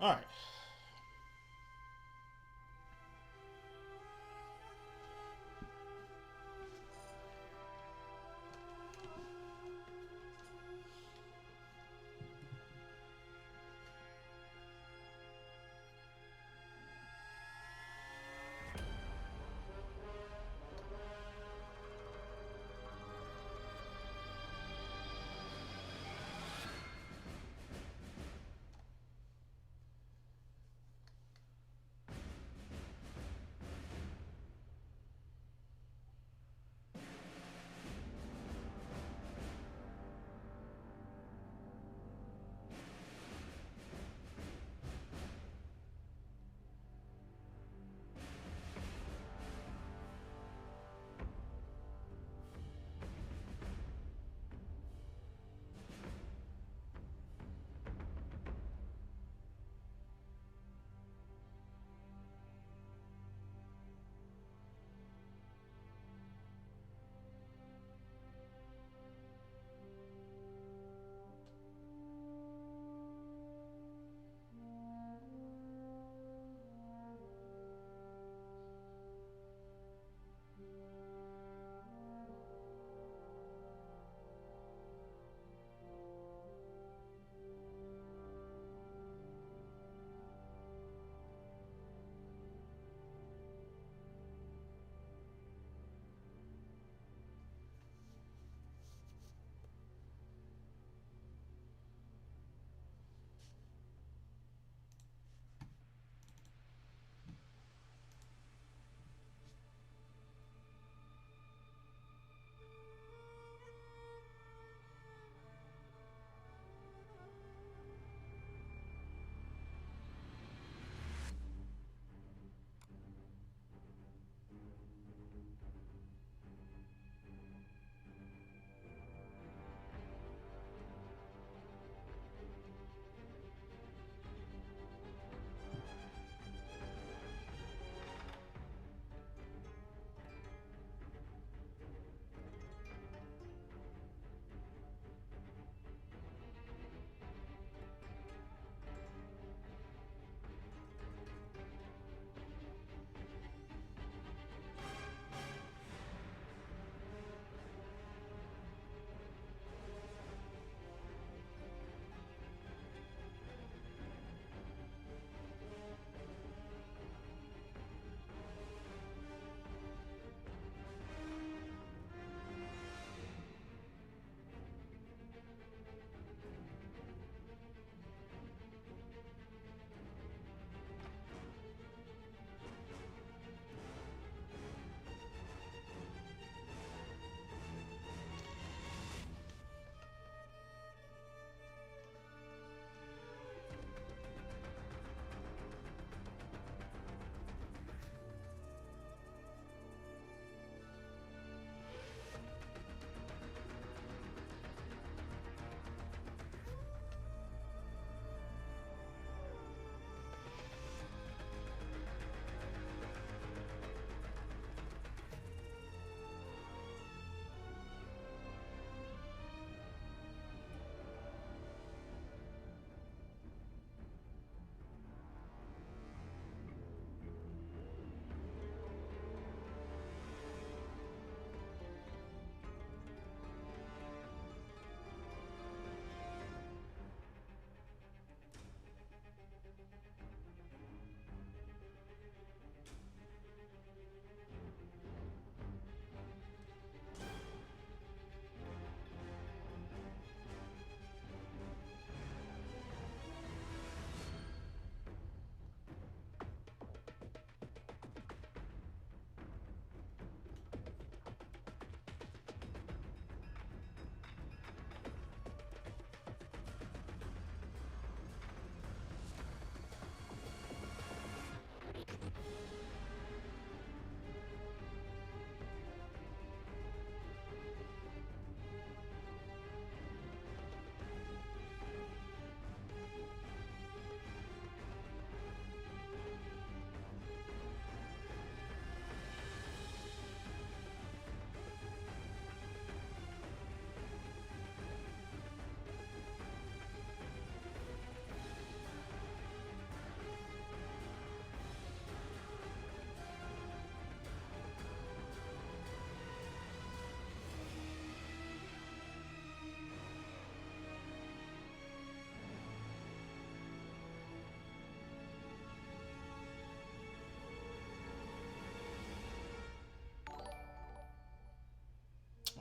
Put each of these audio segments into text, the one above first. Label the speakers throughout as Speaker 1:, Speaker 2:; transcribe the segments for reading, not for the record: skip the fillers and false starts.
Speaker 1: All right.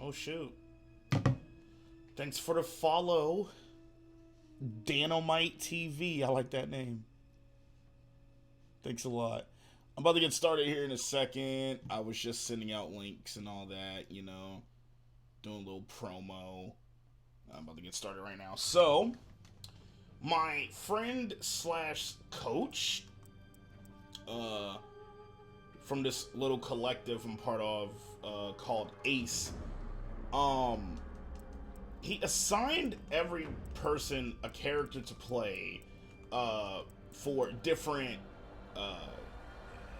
Speaker 1: Oh, shoot. Thanks for the follow. Danomite TV. I like that name. Thanks a lot. I'm about to get started here in a second. I was just sending out links and all that, you know, doing a little promo. I'm about to get started right now. So, my friend slash coach, from this little collective I'm part of, called Ace, he assigned every person a character to play, for different,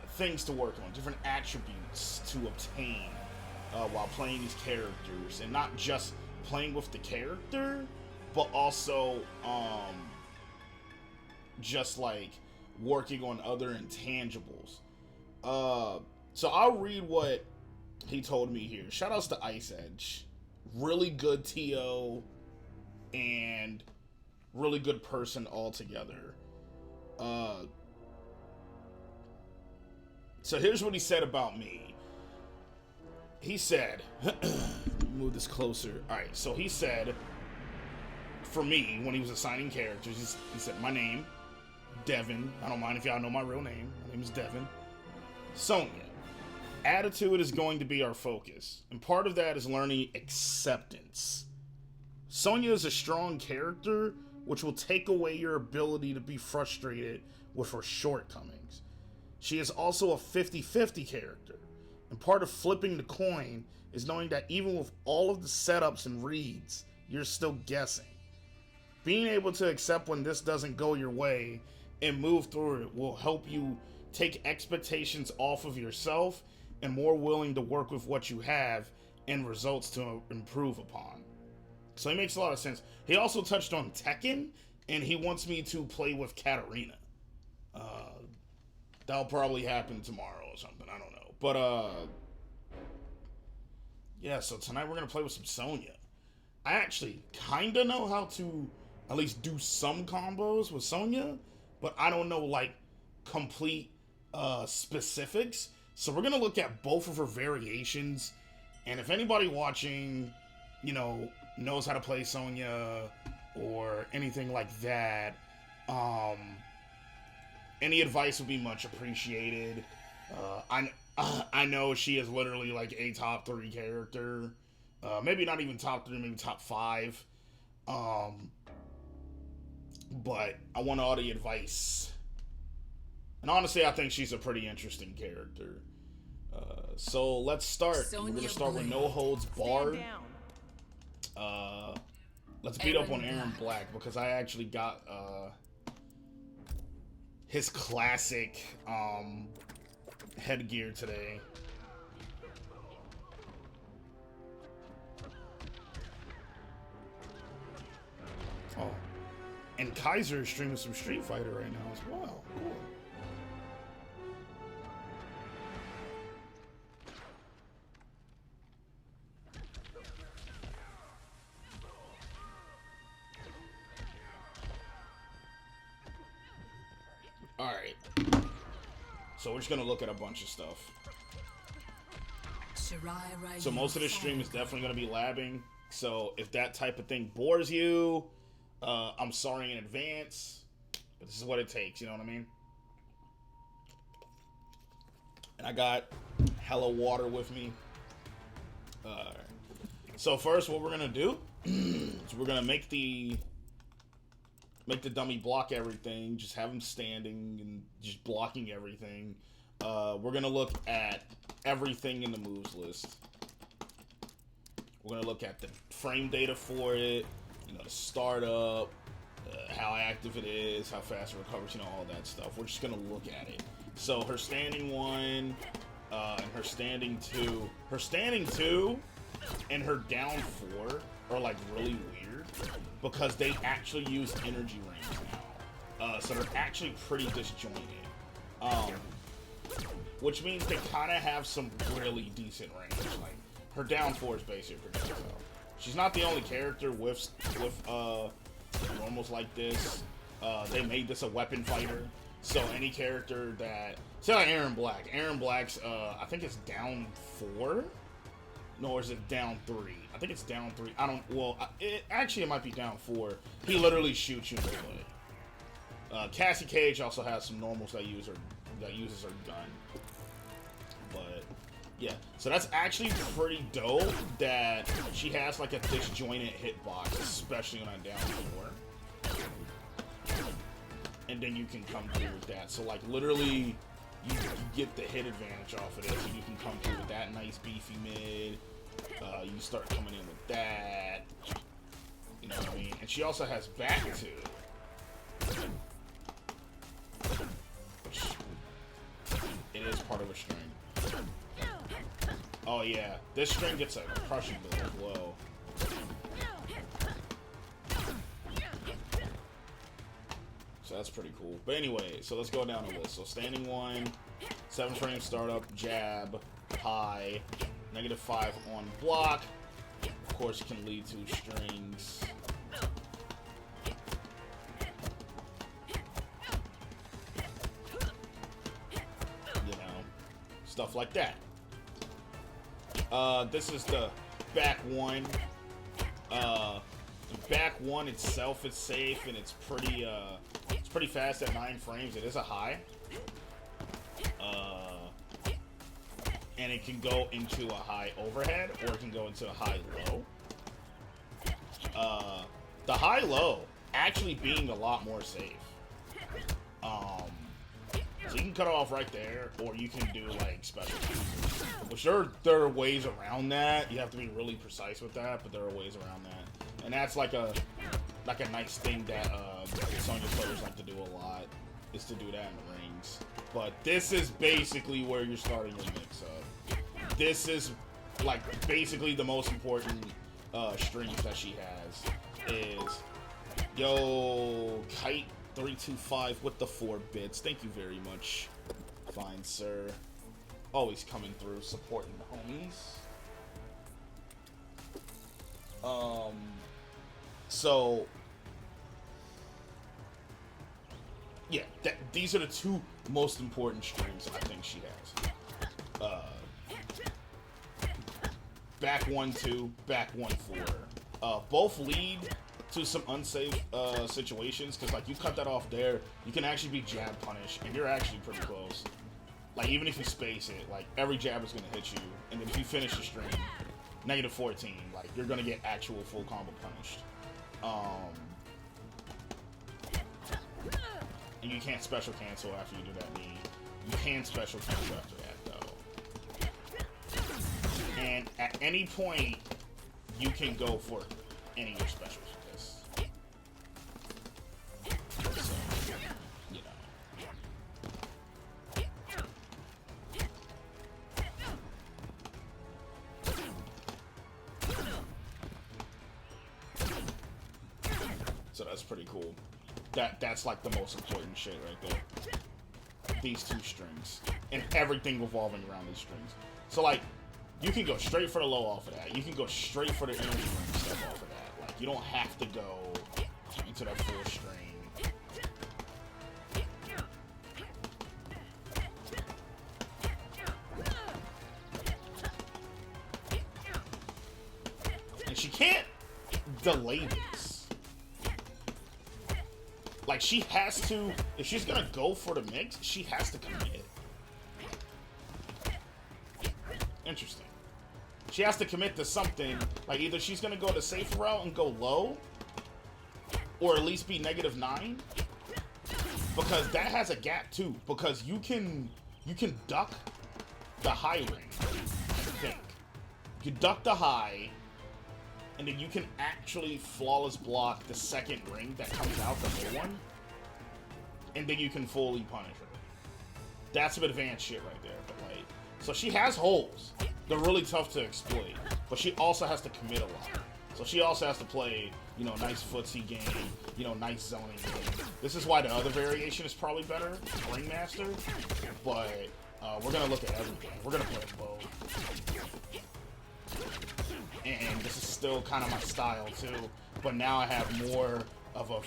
Speaker 1: things to work on, different attributes to obtain, while playing these characters, and not just playing with the character, but also, just like working on other intangibles. So I'll read what he told me here. Shoutouts to Ice Edge. Really good TO and really good person altogether. So here's what he said about me. He said, move this closer. Alright, so he said, for me, when he was assigning characters, he said, my name, Devin. I don't mind if y'all know my real name. My name is Devin. Sonya. Attitude is going to be our focus, and part of that is learning acceptance. Sonya is a strong character, which will take away your ability to be frustrated with her shortcomings. She is also a 50-50 character, and part of flipping the coin is knowing that even with all of the setups and reads, you're still guessing. Being able to accept when this doesn't go your way and move through it will help you take expectations off of yourself and more willing to work with what you have and results to improve upon. So it makes a lot of sense. He also touched on Tekken, and he wants me to play with Katarina. That'll probably happen tomorrow or something, I don't know. But, yeah, so tonight we're going to play with some Sonya. I actually kind of know how to at least do some combos with Sonya, but I don't know, like, complete specifics. So we're going to look at both of her variations, and if anybody watching, you know, knows how to play Sonya or anything like that, any advice would be much appreciated. I know she is literally like a top 3 character, maybe not even top 3, maybe top 5, but I want all the advice. And honestly, I think she's a pretty interesting character. So let's start. We're going to start with no holds barred. Let's beat up on Aaron Black, because I actually got his classic headgear today. Oh, and Kaiser is streaming some Street Fighter right now as well. Cool. Alright. So we're just gonna look at a bunch of stuff. So most of the stream is definitely gonna be labbing. So if that type of thing bores you, I'm sorry in advance. But this is what it takes, you know what I mean? And I got hella water with me. So first what we're gonna do is we're gonna make the dummy block everything, just have him standing and just blocking everything. We're gonna look at everything in the moves list. We're gonna look at the frame data for it, you know, the startup, how active it is, how fast it recovers, you know, all that stuff. We're just gonna look at it. So her standing 1, and her standing 2. Her standing 2 and her down 4 are like really weird, because they actually use energy range now. So they're actually pretty disjointed. Which means they kind of have some really decent range. Like, her down 4 is basically pretty good. She's not the only character with normals like this. They made this a weapon fighter. So any character that... Say like Aaron Black. Aaron Black's, I think it's down 4? No, or is it down 3? I think it's down 3. I don't. Well, actually, it might be down 4. He literally shoots you melee. Cassie Cage also has some normals that uses her gun. But yeah, so that's actually pretty dope that she has like a disjointed hitbox, especially on a down 4. And then you can come through with that. So like literally, you get the hit advantage off of this, and you can come through with that nice beefy mid. You start coming in with that. You know what I mean? And she also has back too. Which it is part of a string. Oh yeah, this string gets a crushing blow as well. So that's pretty cool. But anyway, so let's go down the list. So standing 1, 7 frame startup, jab, high, -5 on block. Of course, it can lead to strings. You know, stuff like that. This is the back 1. The back 1 itself is safe, and it's pretty fast at 9 frames. It is a high. And it can go into a high overhead, or it can go into a high low. The high low actually being a lot more safe. So you can cut it off right there, or you can do like special cancels. Which there are ways around that. You have to be really precise with that, but there are ways around that. And that's like a nice thing that Sonya players like to do a lot, is to do that in the rings. But this is basically where you're starting your mix-up. This is like basically the most important strings that she has is, yo, Kite 325 with the 4 bits. Thank you very much, fine sir. Always coming through, supporting the homies. So yeah, these are the 2 most important strings I think she has. Back 1, 2, back 1, 4. Both lead to some unsafe situations, because like you cut that off there, you can actually be jab punished, and you're actually pretty close. Like even if you space it, like every jab is gonna hit you, and then if you finish the string, -14, like you're gonna get actual full combo punished. And you can't special cancel after you do that knee. You can special cancel after that though. And at any point, you can go for any of your specials with this. So, you know. So that's pretty cool. That's like the most important shit right there. These 2 strings. And everything revolving around these strings. So like, you can go straight for the low off of that. You can go straight for the energy ring stuff off of that. Like, you don't have to go into that full string. And she can't delay this. Like, she has to, if she's gonna go for the mix, she has to commit. Interesting. She has to commit to something. Like, either she's gonna go the safe route and go low, or at least be -9. Because that has a gap too. Because you can duck the high ring, I think. You duck the high, and then you can actually flawless block the second ring that comes out, the middle one, and then you can fully punish her. That's some advanced shit right there. But like, so she has holes. They're really tough to exploit, but she also has to commit a lot. So she also has to play, you know, nice footsie game, you know, nice zoning game. This is why the other variation is probably better, Ringmaster. But we're gonna look at everything. We're gonna play both. And this is still kind of my style too, but now I have more of a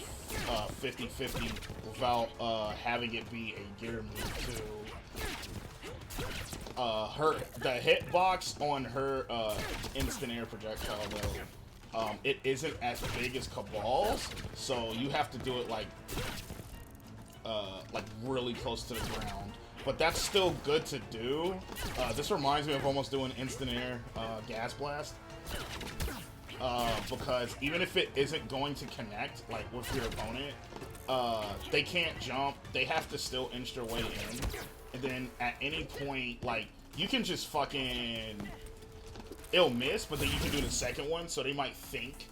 Speaker 1: 50-50 without having it be a gear move too. the hitbox on her instant air projectile though, it isn't as big as Cabal's, so you have to do it like really close to the ground. But that's still good to do. This reminds me of almost doing instant air gas blast. Because even if it isn't going to connect, like with your opponent, they can't jump. They have to still inch their way in. And then at any point, like, you can just fucking... It'll miss, but then you can do the second one, so they might think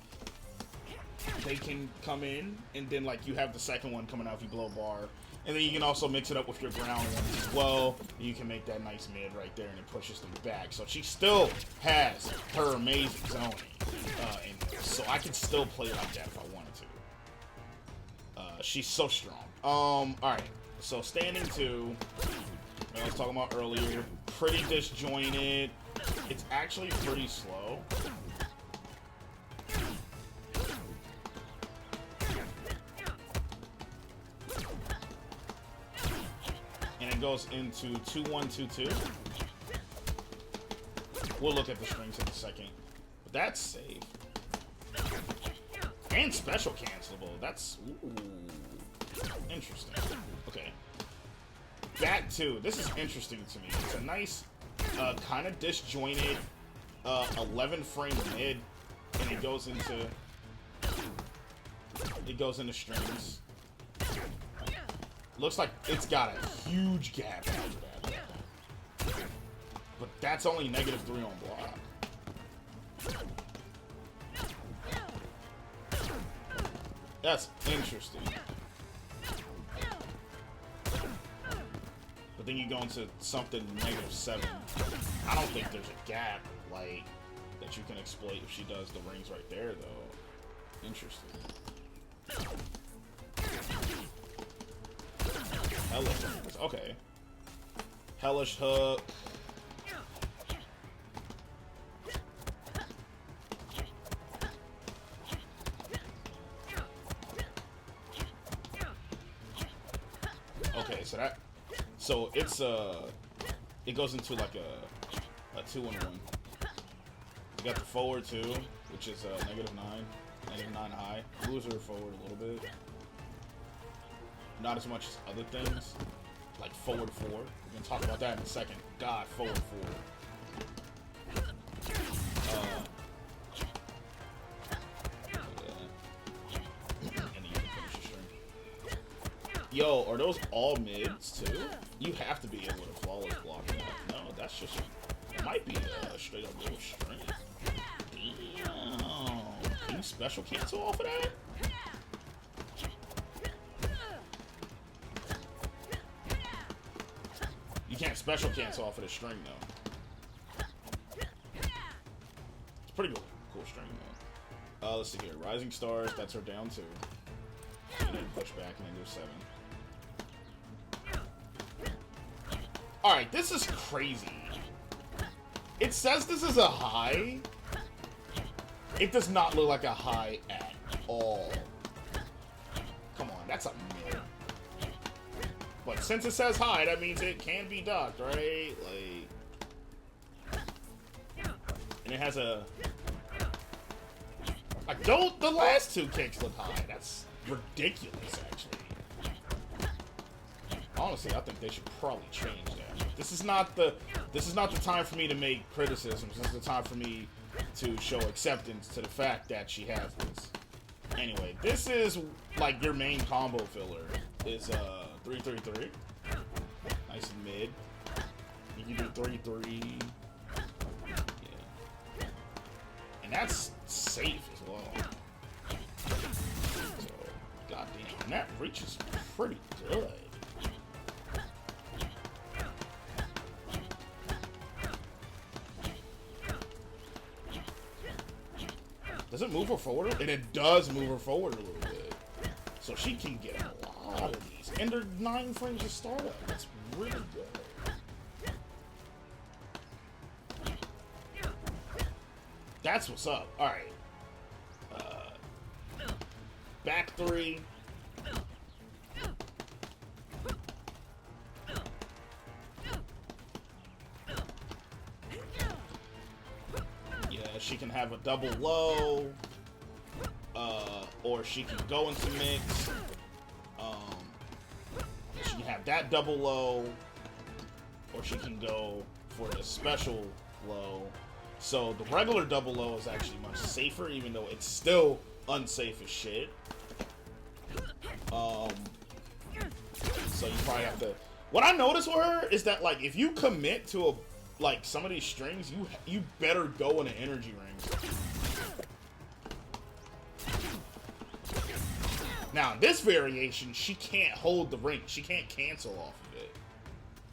Speaker 1: they can come in, and then, like, you have the second one coming out if you blow bar. And then you can also mix it up with your ground ones as well. You can make that nice mid right there, and it pushes them back. So she still has her amazing zoning in there. So I can still play like that if I wanted to. She's so strong. Alright. So standing 2, I was talking about earlier, pretty disjointed. It's actually pretty slow. And it goes into 2-1-2-2. We'll look at the strings in a second. But that's safe. And special cancelable. That's interesting. Okay. Back 2. This is interesting to me. It's a nice, kind of disjointed 11 frame mid, and it goes into strings. Looks like it's got a huge gap after that. But that's only -3 on block. That's interesting. But then you go into something -7. I don't think there's a gap, like, that you can exploit if she does the rings right there, though. Interesting. Hellish. Okay. Hellish hook. Okay, so it's it goes into like a 2-1-1. You got the forward 2, which is -9 high. Loser forward a little bit. Not as much as other things, like forward 4. We're gonna talk about that in a second. God, forward 4. And then you can finish your string. Yo, are those all mids too? You have to be able to flawless block that. No, that's just it might be a straight up little string. Damn. Can you special cancel off of that? You can't special cancel off of the string though. It's pretty cool string though. Let's see here. Rising Stars, that's her down 2. And then push back and then do 7. Alright, this is crazy. It says this is a high. It does not look like a high at all. Come on, that's a mid. But since it says high, that means it can be docked, right? Like, and it has a... Like, don't the last 2 kicks look high? That's ridiculous, actually. Honestly, I think they should probably change that. This is not the time for me to make criticisms. This is the time for me to show acceptance to the fact that she has this. Anyway, this is like your main combo filler. Is 3-3-3. Nice and mid. You can do 3-3. Yeah. And that's safe as well. So, goddamn. And that reach is pretty good. Does it move her forward? And it does move her forward a little bit. So she can get a lot of these. And they're 9 frames of startup. That's really good. That's what's up. Alright. Back 3. have a double low, or she can go into mix. She can have that double low, or she can go for the special low. So the regular double low is actually much safer, even though it's still unsafe as shit. So you probably have to. What I noticed with her is that, like, if you commit to some of these strings, you better go in an energy ring. Now, this variation, she can't hold the ring. She can't cancel off of it.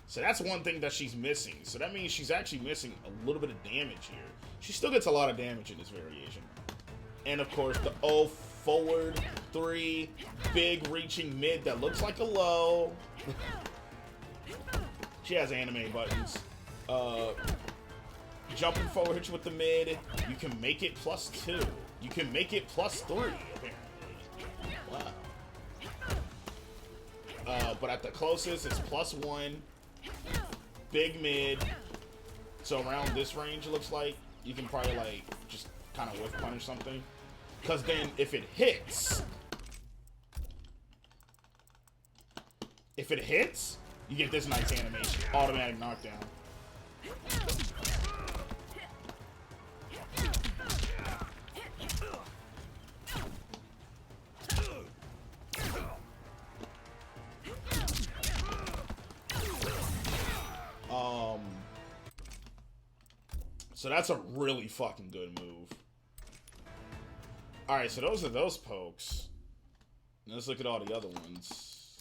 Speaker 1: So that's one thing that she's missing. So that means she's actually missing a little bit of damage here. She still gets a lot of damage in this variation. And of course, the O forward 3, big reaching mid that looks like a low. She has anime buttons. Jumping forward hit you with the mid. You can make it +2. You can make it +3, apparently. Wow. But at the closest, it's +1. Big mid. So around this range, it looks like you can probably like just kind of whiff punish something. Because then if it hits, you get this nice animation, automatic knockdown. So that's a really fucking good move. Alright, so those are those pokes. Let's look at all the other ones.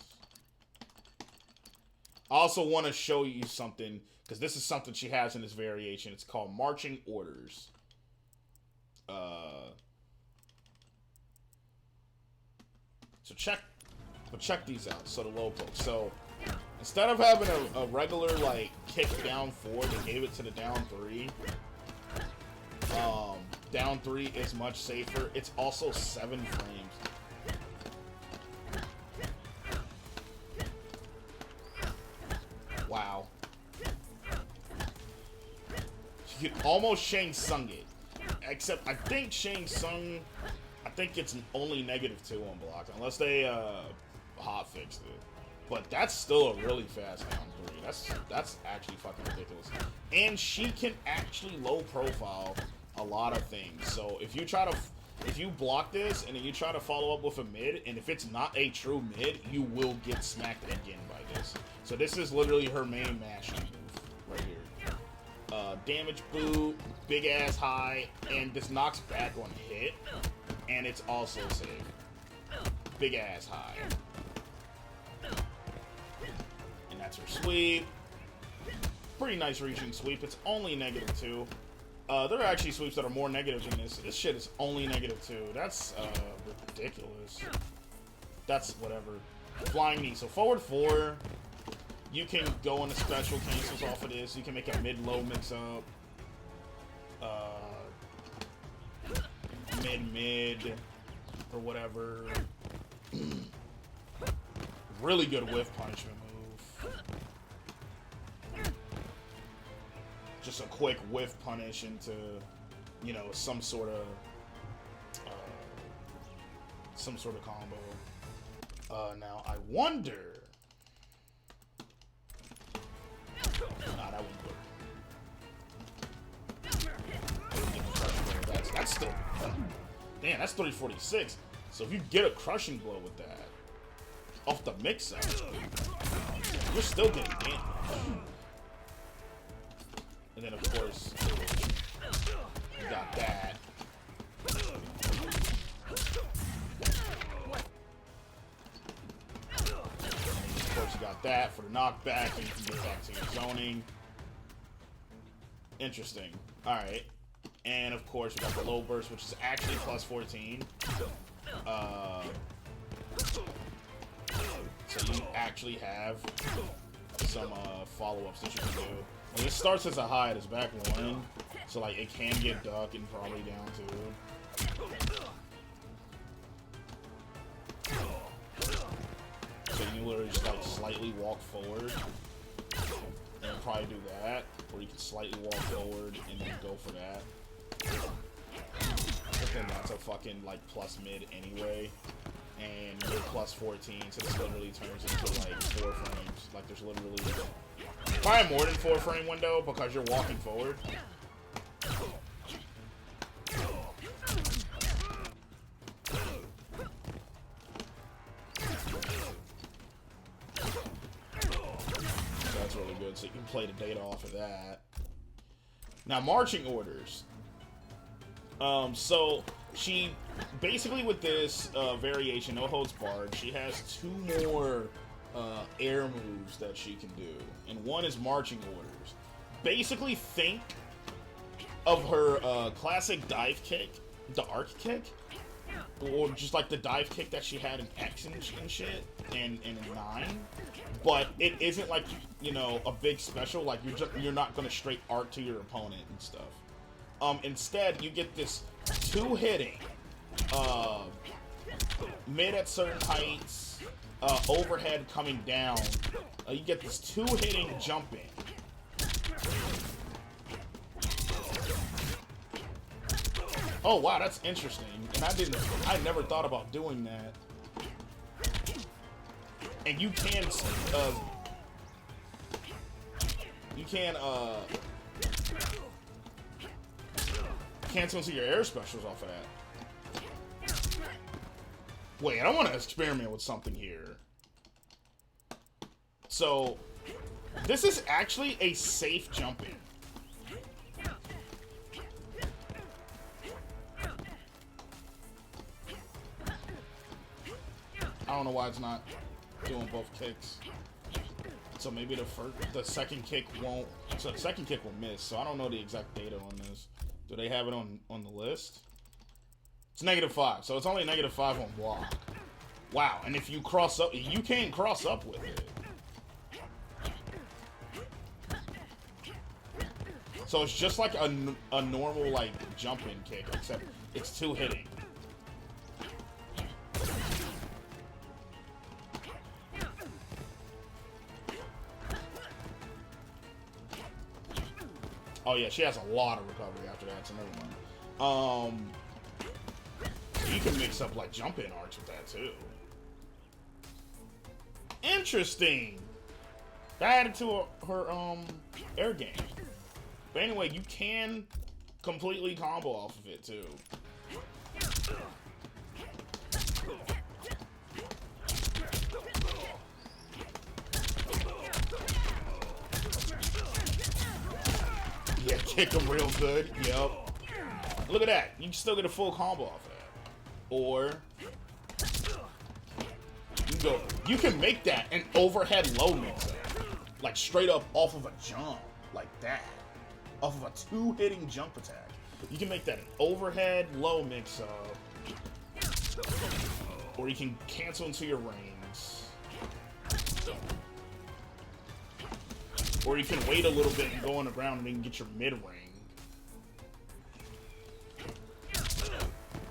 Speaker 1: I also want to show you something, because this is something she has in this variation. It's called marching orders. So check these out. So the low poke. So instead of having a regular like kick down 4, they gave it to the down 3. Down 3 is much safer. It's also 7 frames. Wow. You could almost Shang Tsung it. Except I think Shang Tsung, I think it's only -2 on block. Unless they hot fixed it. But that's still a really fast down 3. That's actually fucking ridiculous. And she can actually low profile a lot of things. So if you block this and then you try to follow up with a mid, and if it's not a true mid, you will get smacked again by this. So this is literally her main mashing move right here. Damage boot, big ass high, and this knocks back on hit, and it's also safe. Big ass high. And that's her sweep. Pretty nice reaching sweep. It's only -2. There are actually sweeps that are more negative than this. This shit is only -2. That's ridiculous. That's whatever. Flying knee. So forward 4. You can go into special cancels off of this. You can make a mid-low mix-up. Mid-mid. Or whatever. Really good whiff punishment move. Just a quick whiff punish into, you know, some sort of combo. Now I wonder. Nah, that wouldn't work. That's still. Damn, that's 346. So if you get a crushing blow with that off the mix up, you're still getting damage. And then, of course, you got that. Of course, you got that for the knockback, and you can get back to your zoning. Interesting. Alright. And, of course, you got the low burst, which is actually +14. So you actually have some follow-ups that you can do. And it starts as a high at his back 1, so like it can get ducked and probably down 2. So you literally just like slightly walk forward and probably do that, or you can slightly walk forward and then go for that. then that's a fucking, like, plus mid anyway. And you're plus 14, so this literally turns into, like, 4 frames. Like, there's literally probably more than 4 frame window because you're walking forward. That's really good, so you can play the data off of that. Now, marching orders. So she basically with this variation, no holds barred, she has 2 more air moves that she can do, and one is marching orders. Basically, think of her classic dive kick, the arc kick, or just like the dive kick that she had in X and shit, and in 9. But it isn't like, you know, a big special. Like you're not gonna straight arc to your opponent and stuff. Instead, you get this 2-hitting, mid at certain heights, overhead coming down. You get this 2-hitting jumping. Oh wow, that's interesting. And I never thought about doing that. And you can cancel into your air specials off of that. Wait, I want to experiment with something here. So, this is actually a safe jump in. I don't know why it's not doing both kicks. So maybe the second kick won't. So the second kick will miss. So I don't know the exact data on this. Do they have it on the list? It's -5, so it's only -5 on block. Wow, and if you cross up, you can't cross up with it. So it's just like a normal like jump-in kick, except it's 2-hitting. Oh yeah, she has a lot of recovery after that, so never mind. You can mix up like jump-in arcs with that too. Interesting. That added to her air game. But anyway, you can completely combo off of it too. Yeah, kick them real good. Yep. Look at that. You can still get a full combo off of that. Or you can make that an overhead low mix-up. Like straight up off of a jump. Like that. Off of a 2-hitting jump attack. You can make that an overhead low mix-up. Or you can cancel into your rings. Or you can wait a little bit and go on the ground and then get your mid-ring.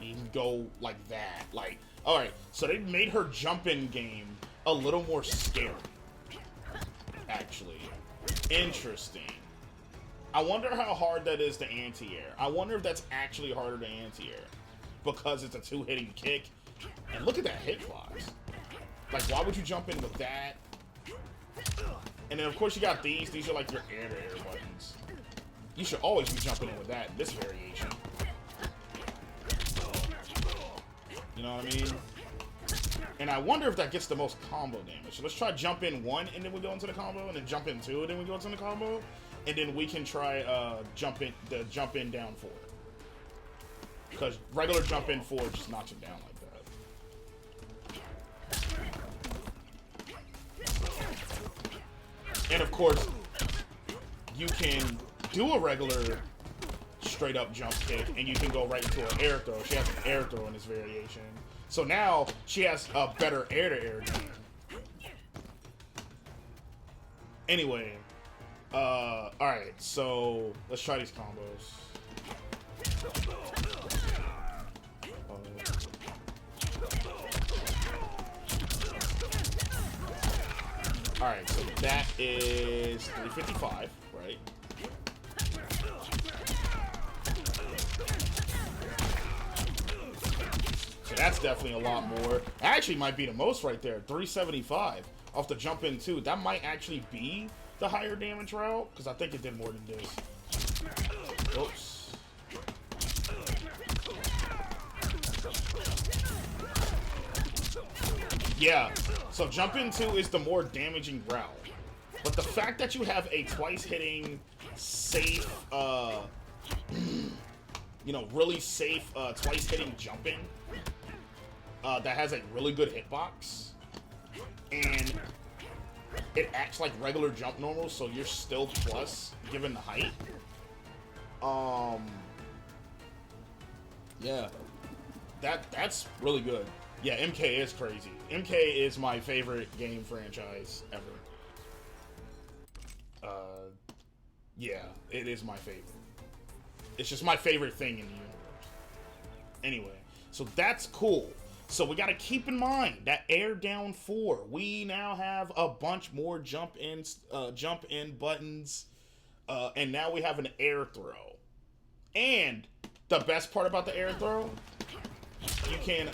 Speaker 1: You can go like that. Like, alright, so they made her jump-in game a little more scary. Actually. Interesting. I wonder how hard that is to anti-air. I wonder if that's actually harder to anti-air. Because it's a 2-hitting kick. And look at that hitbox. Like, why would you jump in with that? And then, of course, you got these. These are like your air-to-air buttons. You should always be jumping in with that in this variation. You know what I mean? And I wonder if that gets the most combo damage. So let's try jump in 1, and then we go into the combo, and then jump in 2, and then we go into the combo. And then we can try jump in down 4. Because regular jump in 4 just knocks him down like that. And of course, you can do a regular straight up jump kick, and you can go right into an air throw. She has an air throw in this variation. So now she has a better air-to-air game. Anyway, alright, so let's try these combos. Alright, so that is 355, right? That's definitely a lot more. Actually might be the most right there. 375 off the jump in too. That might actually be the higher damage route, because I think it did more than this. Oops. Yeah, so jump in 2 is the more damaging route. But the fact that you have a twice hitting, safe, you know, really safe twice hitting jumping that has a really good hitbox, and it acts like regular jump normal, so you're still plus given the height. Yeah, that's really good. Yeah, MK is crazy. MK is my favorite game franchise ever. Yeah, it is my favorite. It's just my favorite thing in the universe. Anyway, so that's cool. So we got to keep in mind that air down 4. We now have a bunch more jump in buttons, and now we have an air throw. And the best part about the air throw, you can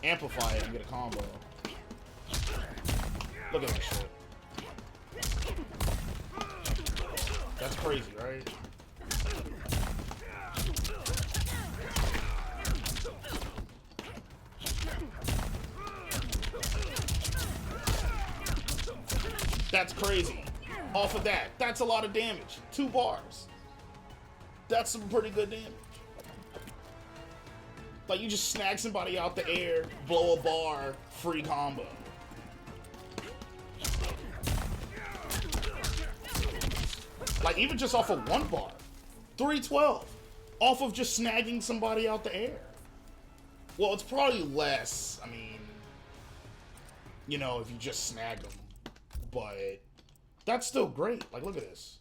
Speaker 1: amplify it and get a combo. Look at that shit. That's crazy, right? That's crazy. Off of that, that's a lot of damage. 2 bars. That's some pretty good damage. Like, you just snag somebody out the air, blow a bar, free combo. Like, even just off of 1 bar. 312. Off of just snagging somebody out the air. Well, it's probably less, I mean, you know, if you just snag them. But that's still great. Like, look at this.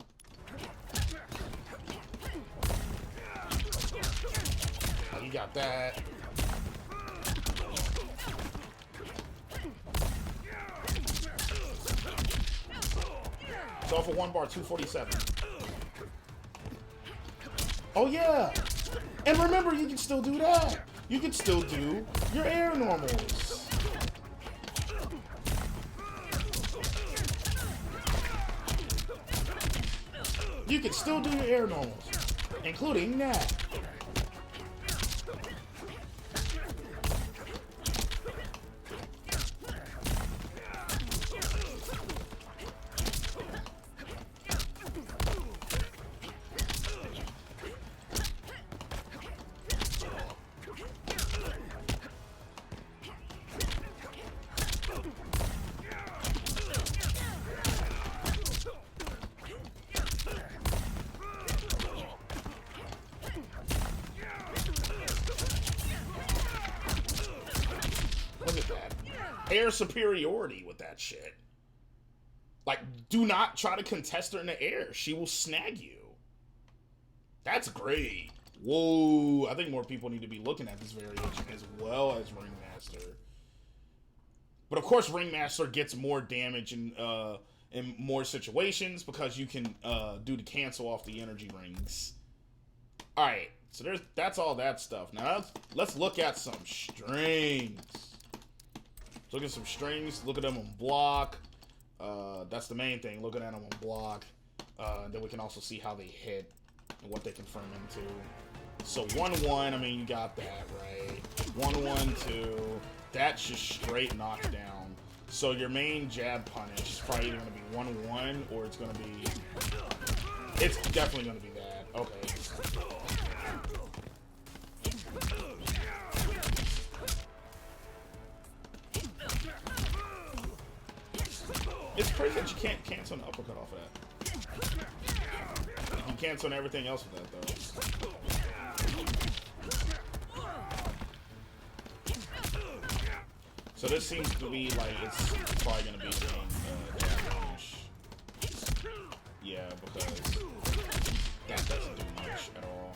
Speaker 1: Oh, you got that. So off of 1 bar, 247. Oh yeah! And remember, you can still do that. You can still do your air normals. You can still do your air normals, including that. Air superiority with that shit. Like, do not try to contest her in the air. She will snag you. That's great. Whoa. I think more people need to be looking at this variation as well as Ringmaster. But of course, Ringmaster gets more damage in more situations because you can do the cancel off the energy rings. Alright, so that's all that stuff. Now let's look at some strings. Look at some strings, look at them on block. That's the main thing, looking at them on block. And then we can also see how they hit and what they can firm into. So 1-1, I mean, you got that, right? 1-1-2, that's just straight knockdown. So your main jab punish is probably either going to be 1-1 or it's going to be... It's definitely going to be that. Okay. It's crazy that you can't cancel an uppercut off of that. You cancel everything else with that, though. So this seems to be like it's probably going to be the main jab punish. Yeah, because that doesn't do much at all.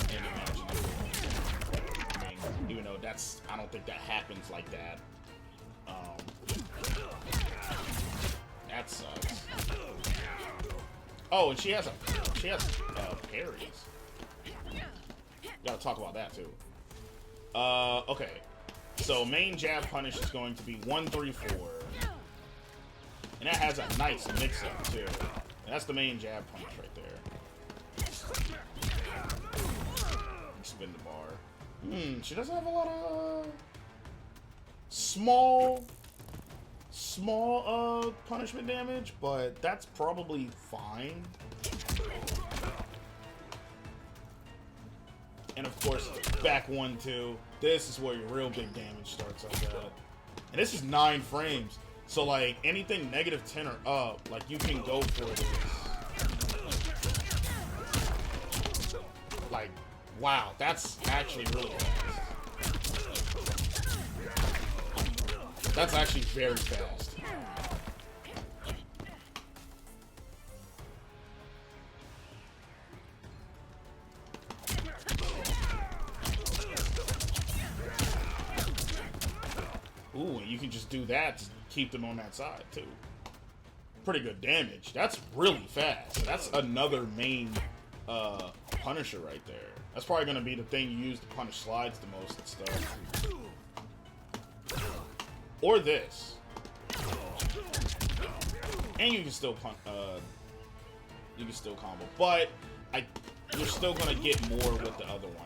Speaker 1: And imagine if, I mean, even though that's, I don't think that happens like that. That sucks. Oh, and she has parries. Gotta talk about that too. Okay. So main jab punish is going to be 1, 3, 4. And that has a nice mix-up too. And that's the main jab punish right there. Spin the bar. She doesn't have a lot of small punishment damage, but that's probably fine. And of course, back 1, 2. This is where your real big damage starts like that. And this is 9 frames. So like anything negative 10 or up, like you can go for this. Like, wow, that's actually really fast. That's actually very fast. Ooh, and you can just do that to keep them on that side, too. Pretty good damage. That's really fast. That's another main Punisher right there. That's probably going to be the thing you use to punish slides the most and stuff. Or this. And you can still you can still combo. But you're still going to get more with the other one.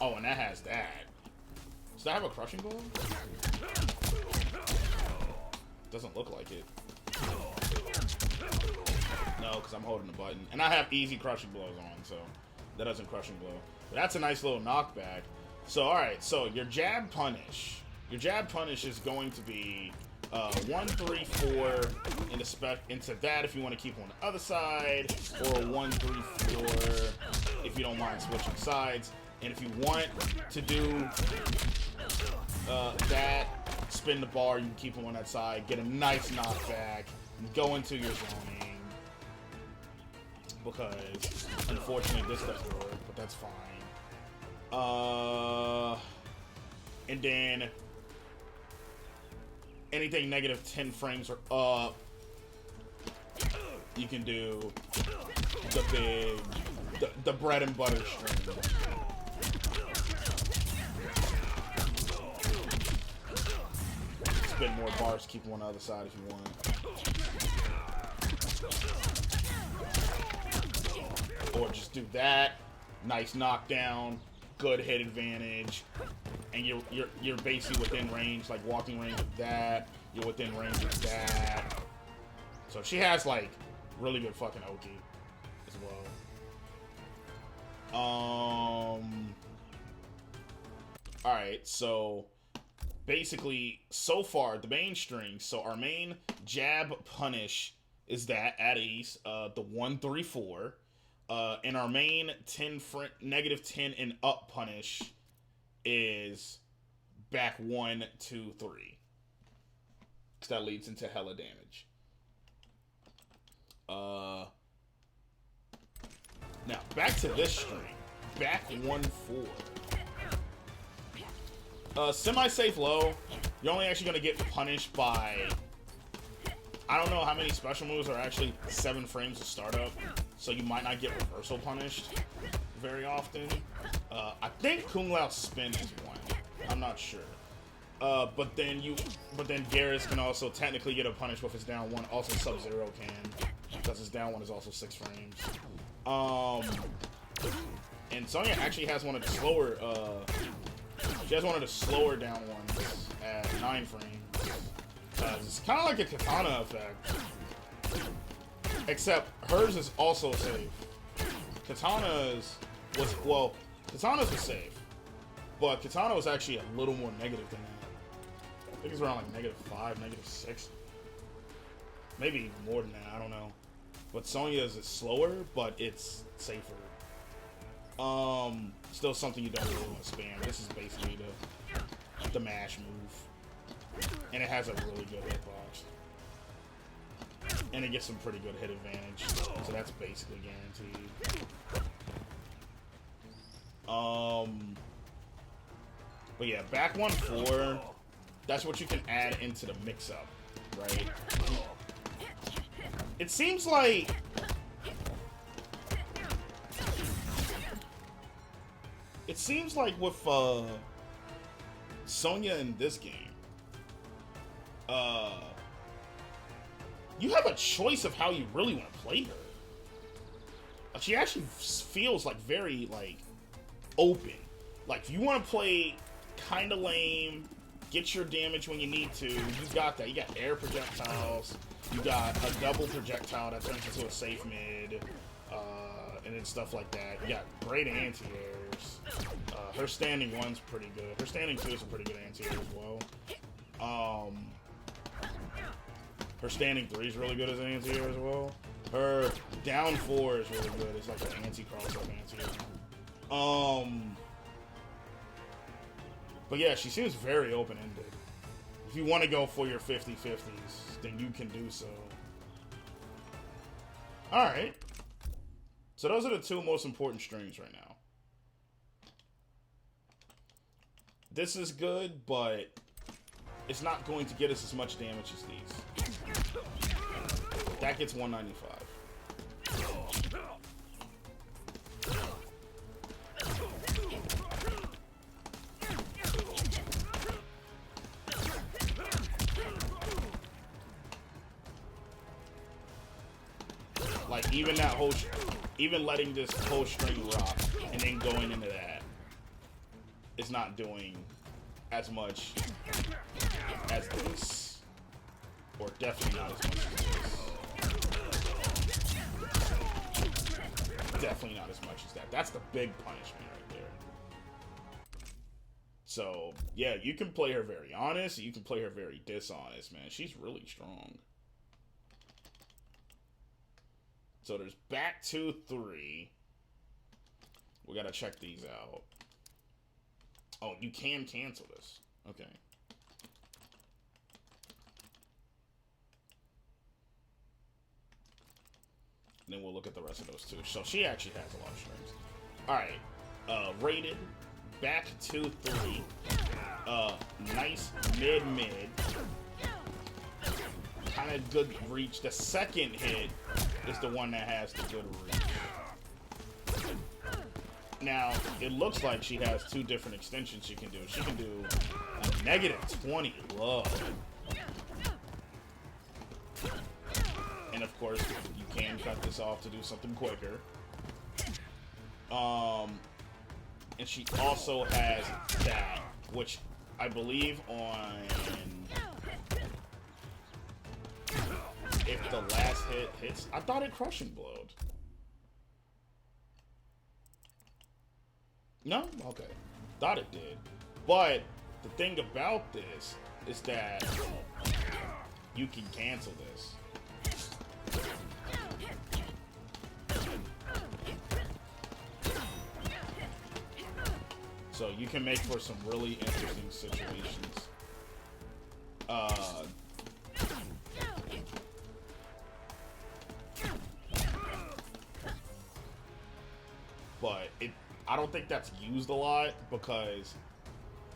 Speaker 1: Oh, and that has that. Does that have a crushing blow? Doesn't look like it. No, because I'm holding the button. And I have easy crushing blows on, so that doesn't crushing blow. But that's a nice little knockback. So, alright, so your jab punish. Your jab punish is going to be 1, 3, 4 into that if you want to keep on the other side, or 1, 3, 4 if you don't mind switching sides. And if you want to do that, spin the bar, you can keep them on that side, get a nice knockback, and go into your zoning. Because, unfortunately, this doesn't work, but that's fine. And then, anything negative 10 frames or up, you can do the bread and butter string. Spin more bars, keep them on the other side if you want. Or just do that. Nice knockdown, good hit advantage, and you're basically within range, like walking range of that. You're within range of that. So she has like really good fucking Oki as well. Alright, so basically, so far, the main string, so our main jab punish is that at ace, the 1, 3, 4. And our main negative 10 and up punish is back 1, 2, 3. So that leads into hella damage. Now, back to this string. Back 1, 4. Semi-safe low, you're only actually going to get punished by, I don't know how many special moves are actually 7 frames to start up, so you might not get reversal punished very often. I think Kung Lao's spin is 1. I'm not sure. But then Garrus can also technically get a punish with his down 1. Also Sub-Zero can, because his down 1 is also 6 frames. And Sonya actually has one of the slower, she has one of the slower down ones at 9 frames. It's kind of like a Katana effect. Except hers is also safe. Katana's was safe. But Katana was actually a little more negative than that. I think it's around like -5, -6. Maybe even more than that, I don't know. But Sonya's is slower, but it's safer. Still something you don't really want to spam. This is basically the mash move. And it has a really good hitbox. And it gets some pretty good hit advantage. So that's basically guaranteed. But yeah, back 1, 4. That's what you can add into the mix-up, right? It seems like with Sonya in this game, you have a choice of how you really want to play her. She actually feels like very like open. Like if you want to play kind of lame, get your damage when you need to, you got that. You got air projectiles. You got a double projectile that turns into a safe mid, and then stuff like that. You got great anti-airs. Her standing 1's pretty good. Her standing 2 is a pretty good anti-air as well. Her standing 3 is really good as an anti-air as well. Her down 4 is really good. It's like an anti-cross-up anti-air. But yeah, she seems very open-ended. If you want to go for your 50-50s, then you can do so. Alright. So those are the 2 most important streams right now. This is good, but it's not going to get us as much damage as these. That gets 195. Like even that whole, even letting this whole string rock and then going into that, it's not doing as much as this, or definitely not as much as this. Definitely not as much as that. That's the big punishment right there. So yeah, you can play her very honest, you can play her very dishonest, man. She's really strong. So there's back 2, 3. We gotta check these out. Oh, you can cancel this. Okay. And then we'll look at the rest of those 2. So she actually has a lot of strings. Alright. Rated. Back 2, 3. Nice mid. Kind of good reach. The second hit is the one that has the good reach. Now, it looks like she has 2 different extensions she can do. She can do a -20 low. And of course, you can cut this off to do something quicker. And she also has that, which I believe on... If the last hit hits... I thought it crushing blowed. No? Okay. Thought it did. But the thing about this is that you can cancel this. So you can make for some really interesting situations. But I don't think that's used a lot because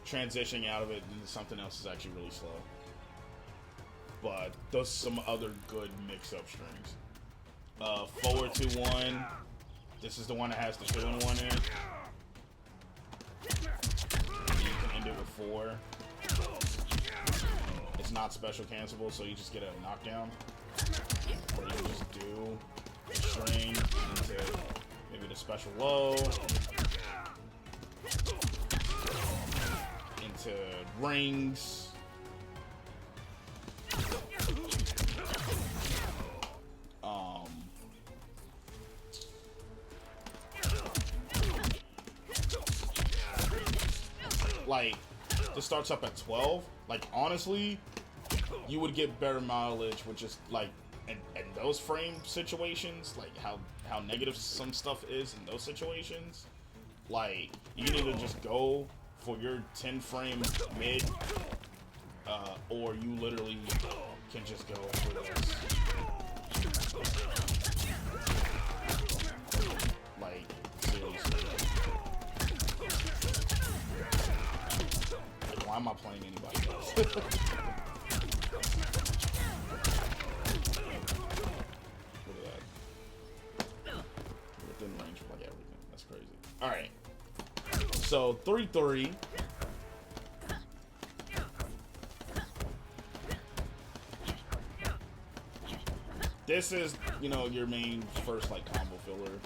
Speaker 1: transitioning out of it into something else is actually really slow. But those are some other good mix-up strings. Forward 2-1. This is the one that has the 2-in-1 in. You can end it with 4. It's not special cancelable, so you just get a knockdown. Or you can just do a string into maybe the special low. Into rings. Like, this starts up at 12. Like, honestly, you would get better mileage with just, like, in those frame situations, like, how negative some stuff is in those situations. Like, you can either just go for your 10 frame mid, or you literally can just go for this. Like, seriously. Like, why am I playing anybody else? Alright. So, 3-3. This is, you know, your main first, like, combo filler.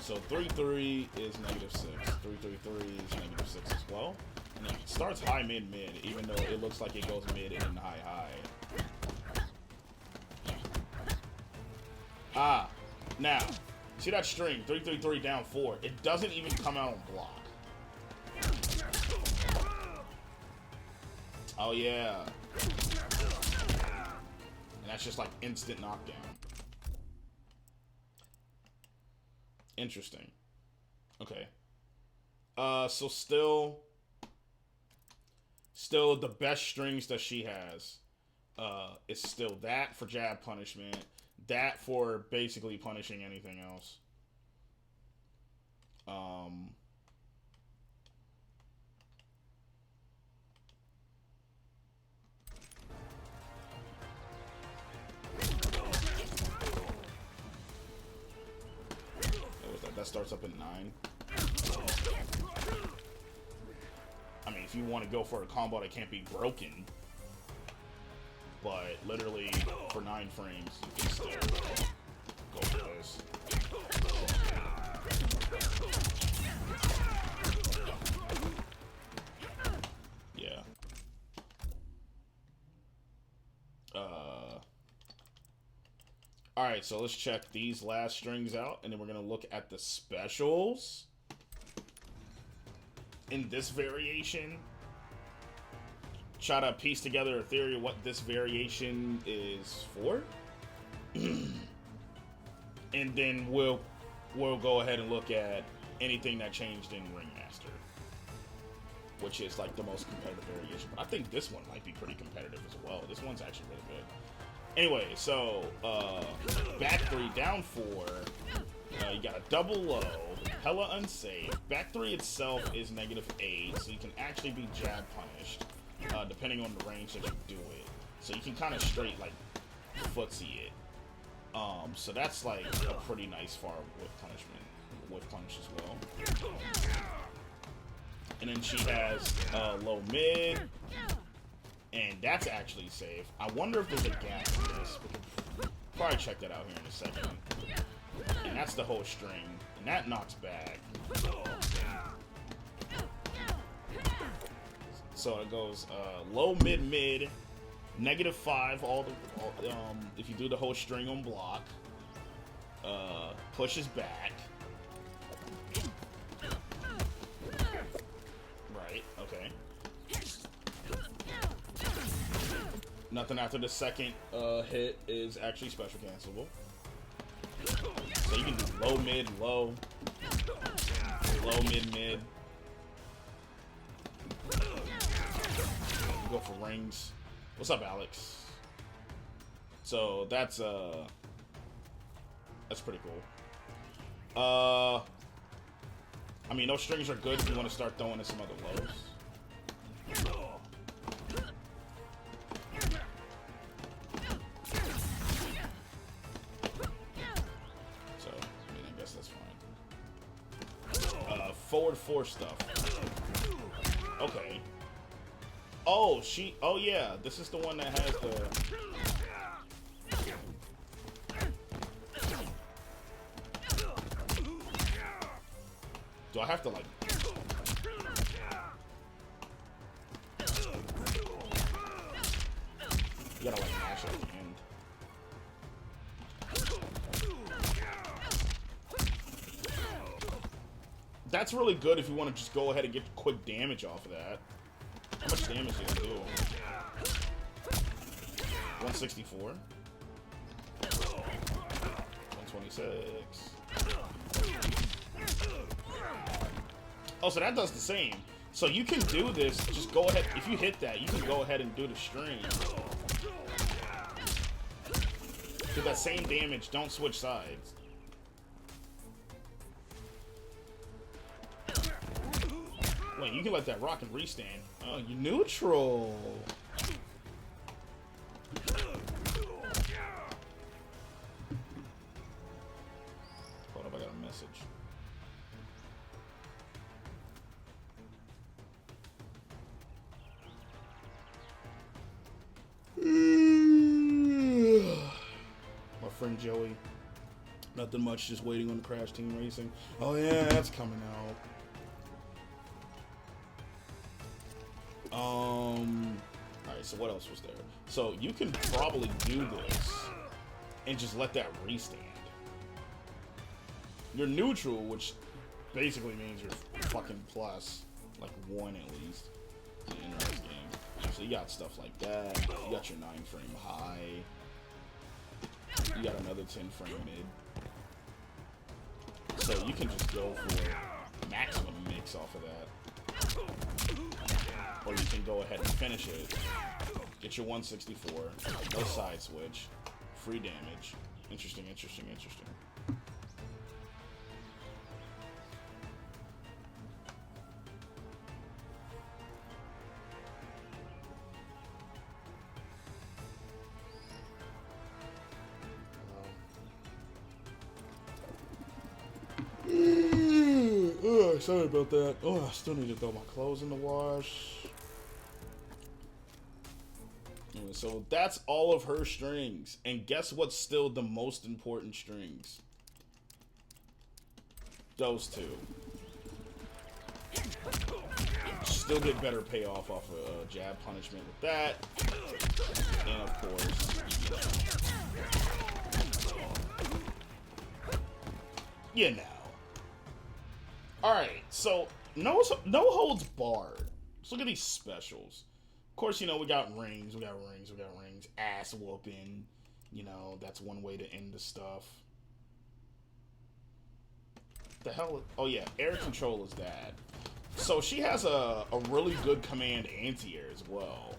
Speaker 1: So 3-3 is -6. 3-3-3 is -6 as well. And it starts high, mid, mid, even though it looks like it goes mid and high, high. Ah, now, see that string, 3-3-3 down 4. It doesn't even come out on block. Oh yeah. And that's just like instant knockdown. Interesting. Okay. So still the best strings that she has is still that for jab punishment, that for basically punishing anything else. That starts up at 9. I mean, if you want to go for a combo that can't be broken, but literally for 9 frames, you can still go for this. Yeah. Alright, so let's check these last strings out, and then we're going to look at the specials in this variation. Try to piece together a theory of what this variation is for. And then we'll go ahead and look at anything that changed in Ringmaster, which is like the most competitive variation. But I think this one might be pretty competitive as well. This one's actually really good. Anyway, so back 3, down 4. You got a double low, hella unsafe. Back 3 itself is -8, so you can actually be jab punished, depending on the range that you do it. So you can kind of straight like footsie it. So that's like a pretty nice far with punish as well. And then she has low mid. And that's actually safe. I wonder if there's a gap in this. We can probably check that out here in a second. And that's the whole string. And that knocks back. So it goes low, mid, mid, -5. If you do the whole string on block. Pushes back. Right, okay. Nothing after the second hit is actually special cancelable. So you can do low, mid, low. Low, mid, mid. Go for rings. What's up, Alex? So that's pretty cool. I mean, those strings are good if you want to start throwing in some other lows. Forward 4 stuff. Okay. Oh, oh yeah, this is the one that has the... Do I have to, like... You gotta, like, mash it at the end. That's really good if you want to just go ahead and get quick damage off of that. How much damage did it do? 164. 126. Oh, so that does the same. So you can do this, just go ahead, if you hit that, you can go ahead and do the string. Do that same damage, don't switch sides. Wait, you can let that rock and restand. Oh, you neutral. Hold up, I got a message. friend Joey. Nothing much, just waiting on the Crash Team Racing. Oh yeah, that's coming out. Alright, so what else was there? So you can probably do this and just let that restand. You're neutral, which basically means you're fucking plus, like 1 at least, in this game. So you got stuff like that. You got your 9-frame high. You got another 10-frame mid. So you can just go for maximum mix off of that. Or you can go ahead and finish it. Get your 164. No side switch. Free damage. Interesting, interesting, interesting. Sorry about that. Oh, I still need to throw my clothes in the wash. Anyway, so that's all of her strings. And guess what's still the most important strings? Those two. Still get better payoff off of jab punishment with that. And of course, you know. Alright, so no holds barred. Let's look at these specials. Of course, you know, we got rings, ass whooping. You know, that's one way to end the stuff. The hell? Oh yeah, air control is that. So she has a really good command anti-air as well.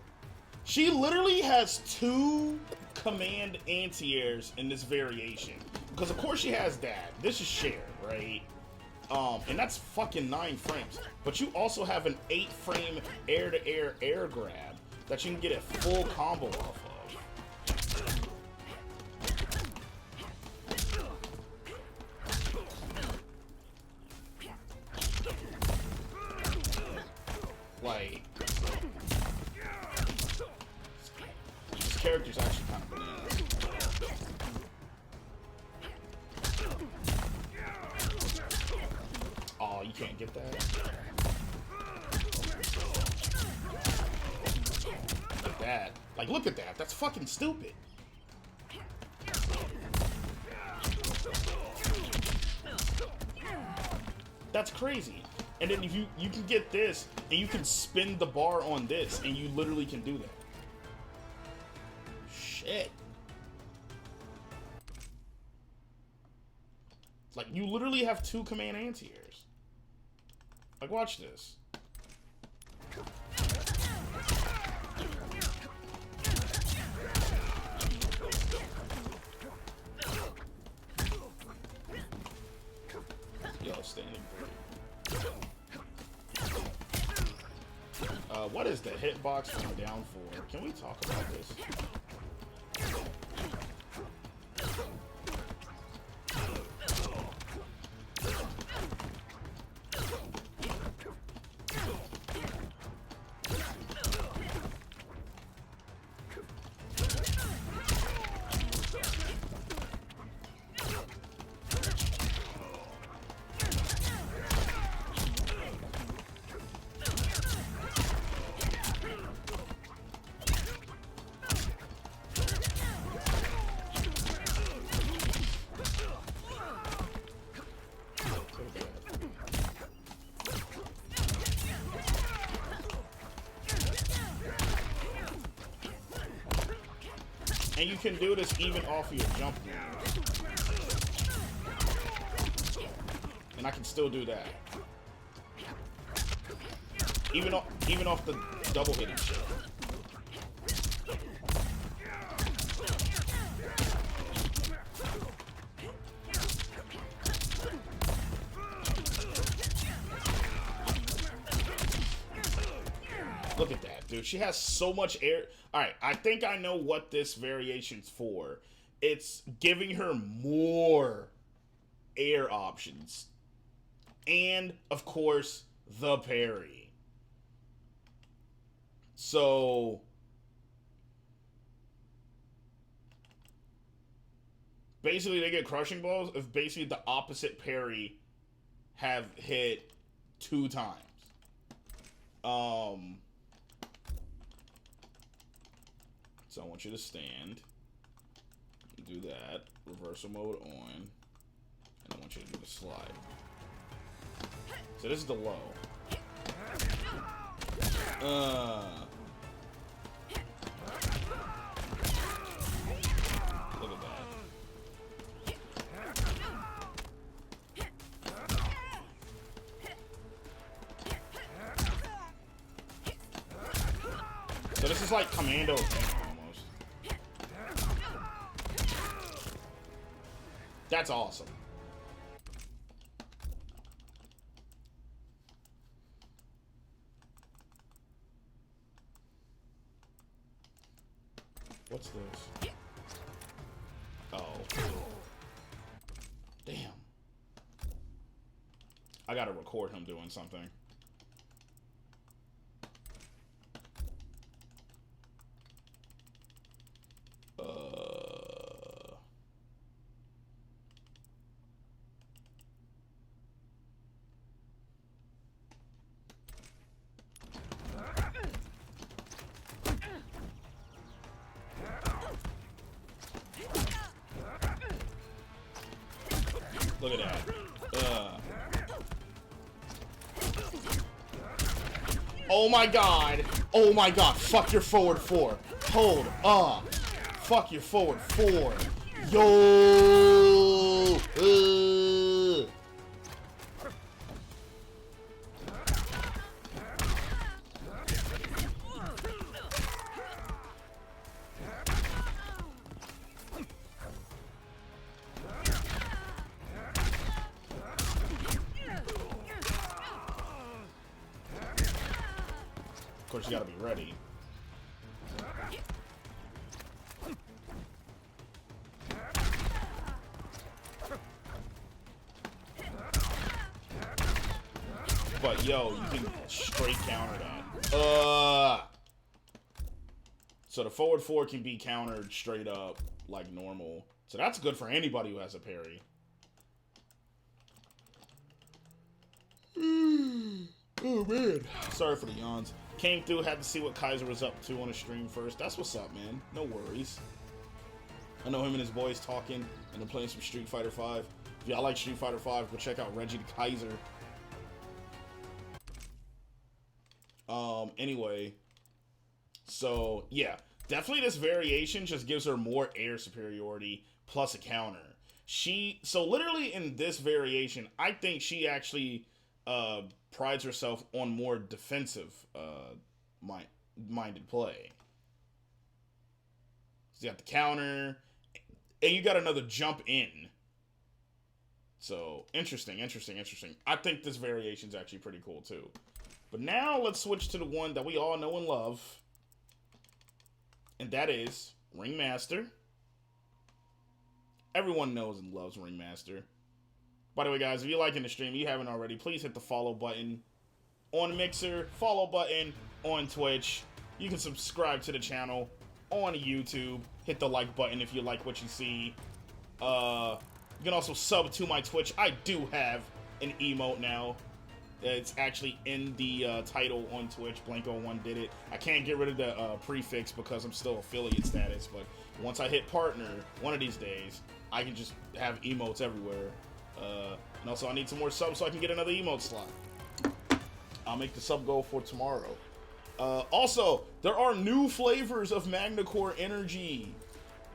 Speaker 1: She literally has 2 command anti-airs in this variation. Because of course she has that. This is shared, right? And that's fucking 9 frames. But you also have an 8-frame air-to-air air grab that you can get a full combo off of. Like, this character's actually kind of bananas. Oh, you can't get that? Look at that. Like, look at that. That's fucking stupid. That's crazy. And then if you can get this, and you can spin the bar on this, and you literally can do that. Shit. Like, you literally have 2 command anti-airs. Like, watch this. Yo, standing break. What is the hitbox going down for? Can we talk about this? And you can do this even off of your jump move. And I can still do that. Even off the double hitting shit. Look at that, dude. She has so much air. Alright, I think I know what this variation's for. It's giving her more air options. And, of course, the parry. So, basically they get crushing blows if basically the opposite parry have hit 2 times. So I want you to stand. Do that. Reversal mode on. And I want you to do the slide. So this is the low. Look at that. So this is like Commando almost. That's awesome. What's this? Oh. Damn. I gotta record him doing something. Look at that. Oh my god. Oh my god. Fuck your forward 4. Hold up. Fuck your forward 4. Yo. Of course, you gotta be ready. But yo, you can straight counter that. So the forward 4 can be countered straight up like normal. So that's good for anybody who has a parry. Oh man. Sorry for the yawns. Came through, had to see what Kaiser was up to on the stream first. That's what's up, man. No worries. I know him and his boys talking, and they're playing some Street Fighter 5. If y'all like Street Fighter 5, go check out Reggie the Kaiser. Anyway. So, yeah. Definitely this variation just gives her more air superiority plus a counter. So literally in this variation, I think she actually prides herself on more defensive minded play. So you got the counter, and you got another jump in. So interesting. I think this variation is actually pretty cool too. But now let's switch to the one that we all know and love, and that is Ringmaster. Everyone knows and loves Ringmaster. By the way, guys, if you're liking the stream, if you haven't already, please hit the follow button on Mixer, follow button on Twitch. You can subscribe to the channel on YouTube. Hit the like button if you like what you see. You can also sub to my Twitch. I do have an emote now. It's actually in the title on Twitch. Blanco1 did it. I can't get rid of the prefix because I'm still affiliate status, but once I hit partner, one of these days, I can just have emotes everywhere. And also I need some more subs so I can get another emote slot. I'll make the sub goal for tomorrow. Also, there are new flavors of Magna Core Energy.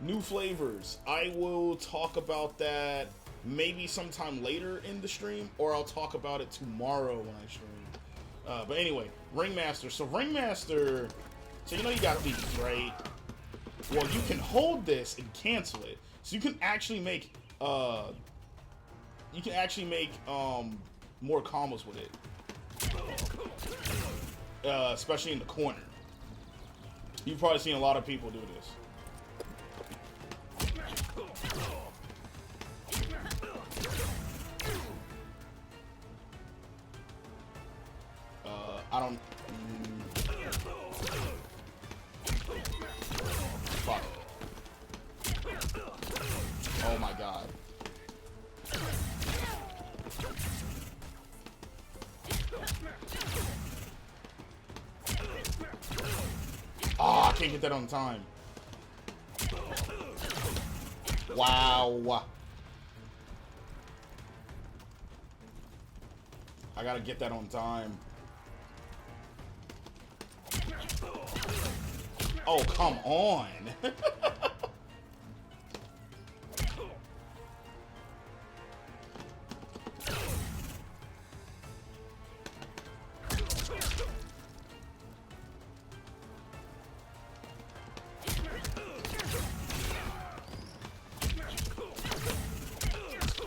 Speaker 1: New flavors. I will talk about that maybe sometime later in the stream, or I'll talk about it tomorrow when I stream. But anyway, Ringmaster. So Ringmaster, so you know you got these, right? Well, you can hold this and cancel it. So you can actually make more combos with it. Especially in the corner. You've probably seen a lot of people do this. I don't... Fuck. Oh my god. Oh, I can't get that on time. Wow. I gotta get that on time. Oh, come on.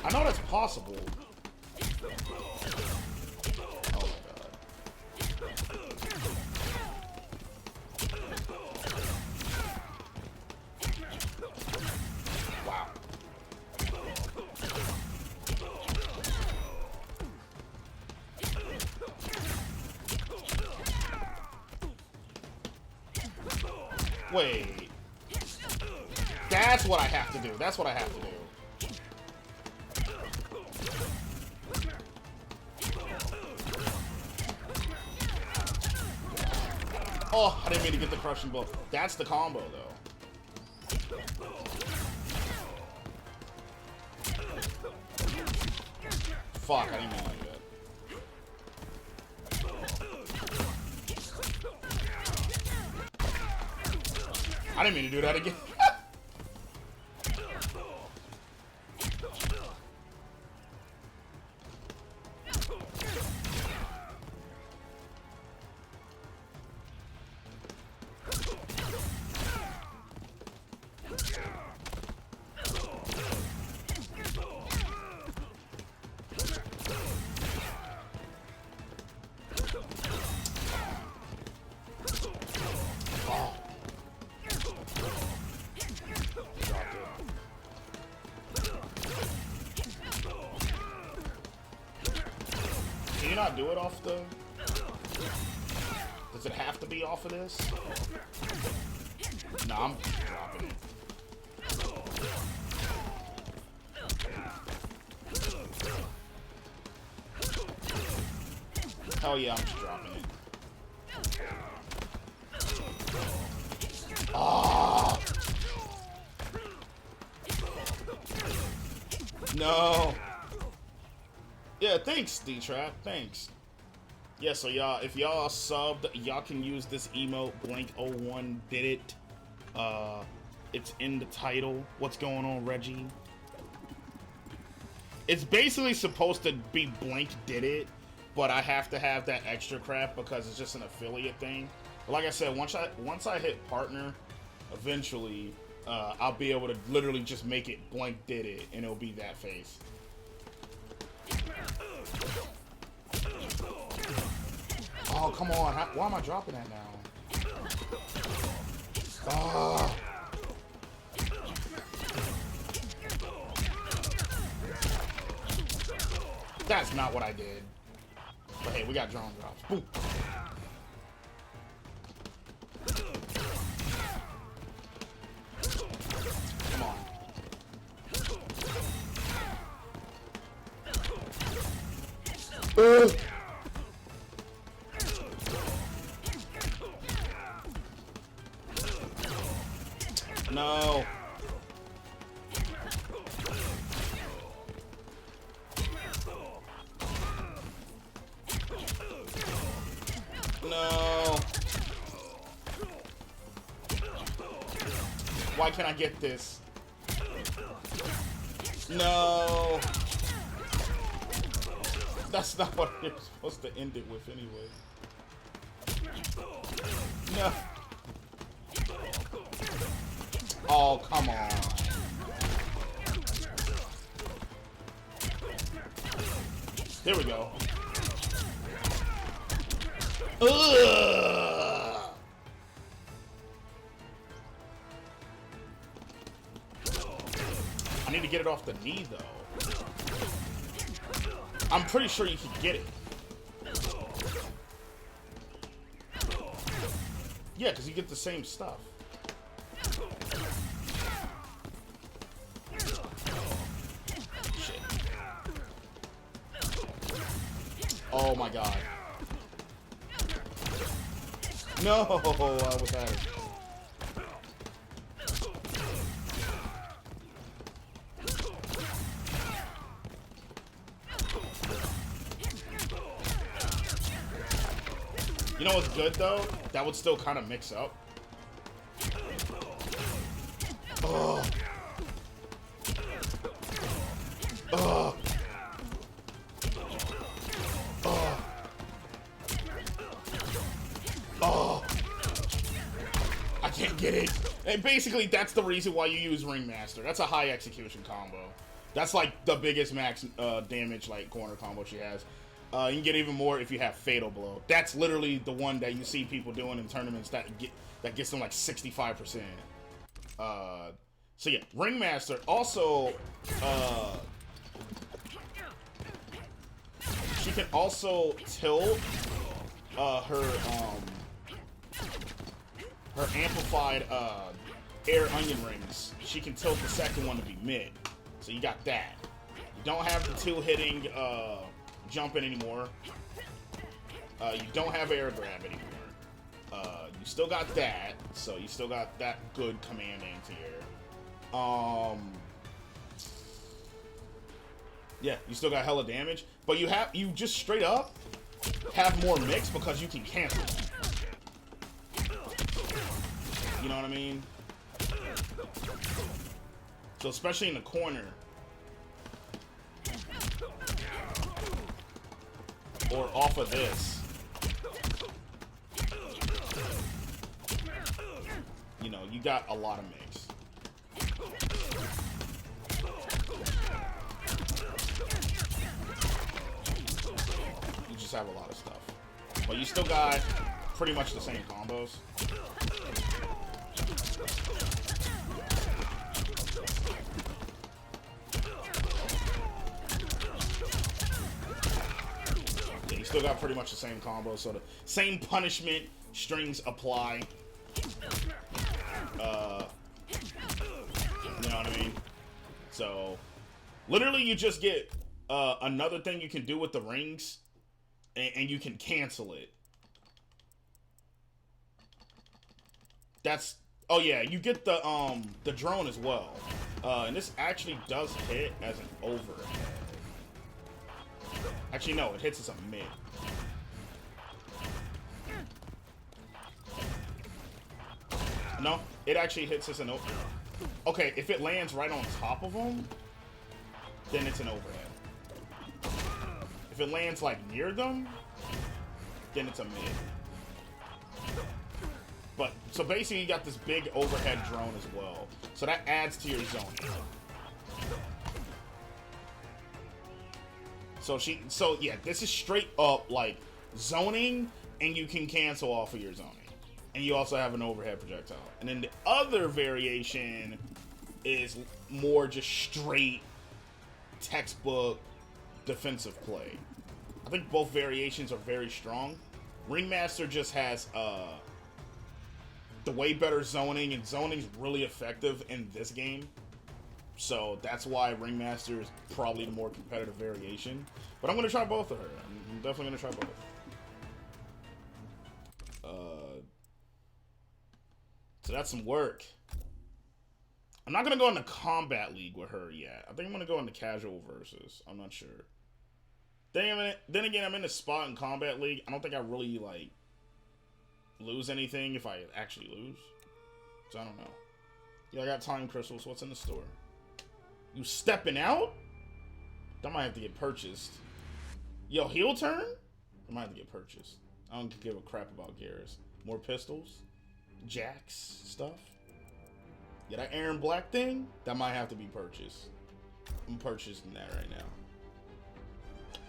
Speaker 1: I know that's possible. Oh my god. Wow. Wait. That's what I have to do. That's what I have to do. Oh, I didn't mean to get the crushing blow. That's the combo, though. Fuck, I didn't mean to do that. I didn't mean to do that again. Can you not do it off the... Does it have to be off of this? Nah, I'm dropping it. Hell yeah, I'm just dropping it. Ah! No! Yeah, thanks, D-Trap. Thanks. Yeah, so y'all, if y'all subbed, y'all can use this emote, Blank01 did it. It's in the title. What's going on, Reggie? It's basically supposed to be Blank did it, but I have to have that extra crap because it's just an affiliate thing. But like I said, once I hit partner, eventually, I'll be able to literally just make it Blank did it, and it'll be that face. Oh, come on. Why am I dropping that now? Oh. That's not what I did. But hey, we got drone drops. Boom. Come on. No. No. Why can't I get this? No. That's not what you're supposed to end it with anyway. No. Oh, come on. Here we go. Ugh. I need to get it off the knee, though. I'm pretty sure you can get it. Yeah, because you get the same stuff. Oh my god. No, I was at it. You know what's good though? That would still kind of mix up. Oh. Oh. Oh. Oh. I can't get it. And basically, that's the reason why you use Ringmaster. That's a high execution combo. That's like the biggest max damage like corner combo she has. You can get even more if you have Fatal Blow. That's literally the one that you see people doing in tournaments that gets them like 65%. So yeah, Ringmaster also she can also tilt her amplified air onion rings. She can tilt the second one to be mid. So you got that. You don't have the two hitting jumping anymore. You don't have air grab anymore. You still got that, so you still got that good command anti-air. Yeah, you still got hella damage, but you just straight up have more mix because you can cancel them. You know what I mean? So especially in the corner. Or off of this. You know, you got a lot of mix. You just have a lot of stuff. But you still got pretty much the same combos. Still got pretty much the same combo, so the same punishment strings apply. You know what I mean? So, literally, you just get another thing you can do with the rings, and you can cancel it. That's oh yeah, you get the drone as well, and this actually does hit as an overhead. Actually, no, it hits as a mid. No, it actually hits as an over. Okay, if it lands right on top of them, then it's an overhead. If it lands like near them, then it's a mid. But so basically, you got this big overhead drone as well, so that adds to your zoning. So yeah, this is straight up like zoning, and you can cancel off of your zoning. And you also have an overhead projectile. And then the other variation is more just straight textbook defensive play. I think both variations are very strong. Ringmaster just has the way better zoning, and zoning's really effective in this game. So that's why Ringmaster is probably the more competitive variation. But I'm going to try both of her. I'm definitely going to try both. So that's some work. I'm not going to go into Combat League with her yet. I think I'm going to go into Casual Versus. I'm not sure. Then again, I'm in a spot in Combat League. I don't think I really, like, lose anything if I actually lose. So I don't know. Yeah, I got time crystals. What's in the store? You stepping out? That might have to get purchased. Yo, heel turn? That might have to get purchased. I don't give a crap about Garrus. More pistols? Jacks? Stuff? Yeah, that Aaron Black thing? That might have to be purchased. I'm purchasing that right now.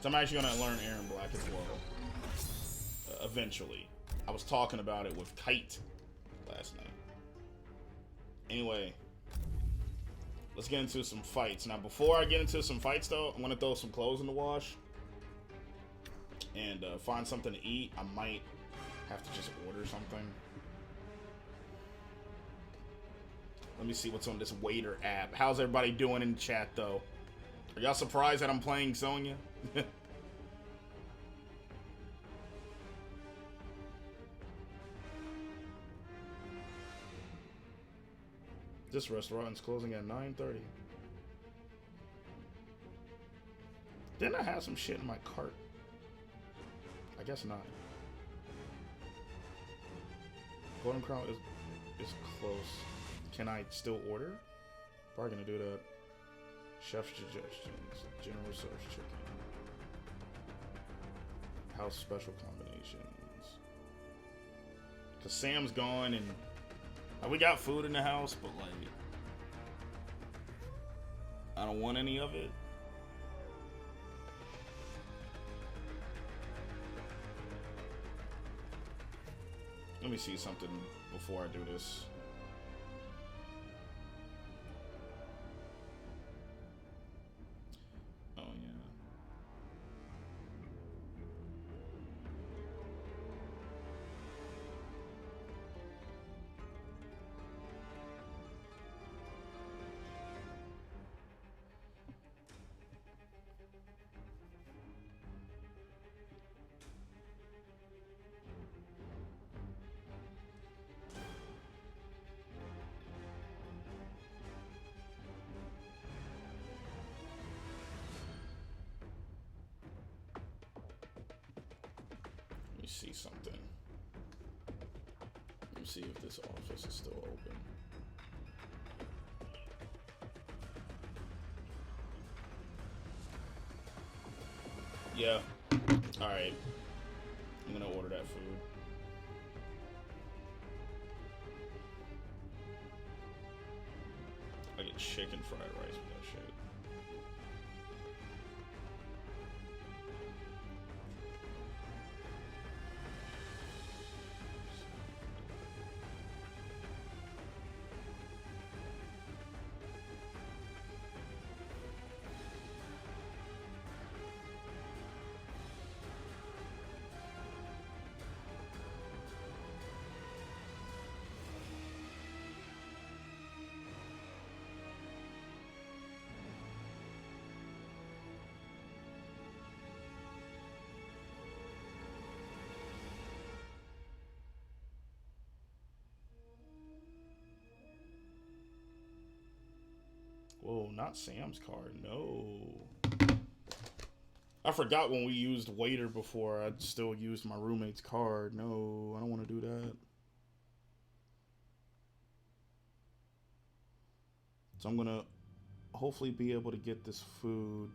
Speaker 1: So I'm actually going to learn Aaron Black as well. Eventually. I was talking about it with Kite last night. Anyway. Let's get into some fights. Now, before I get into some fights, though, I'm going to throw some clothes in the wash. And find something to eat. I might have to just order something. Let me see what's on this Waiter app. How's everybody doing in the chat, though? Are y'all surprised that I'm playing Sonya? This restaurant's closing at 9:30. Didn't I have some shit in my cart? I guess not. Golden Crown is close. Can I still order? Probably gonna do that. Chef's suggestions. General Source chicken. House special combinations. Cause Sam's gone and we got food in the house, but like I don't want any of it. Let me see something before I do this. Oh, yeah. Let me see something. Let me see if this office is still open. Yeah. Alright. I'm gonna order that food. I get chicken fried rice with that shit. Whoa, not Sam's card. No. I forgot when we used waiter before, I still used my roommate's card. No, I don't want to do that. So I'm going to hopefully be able to get this food.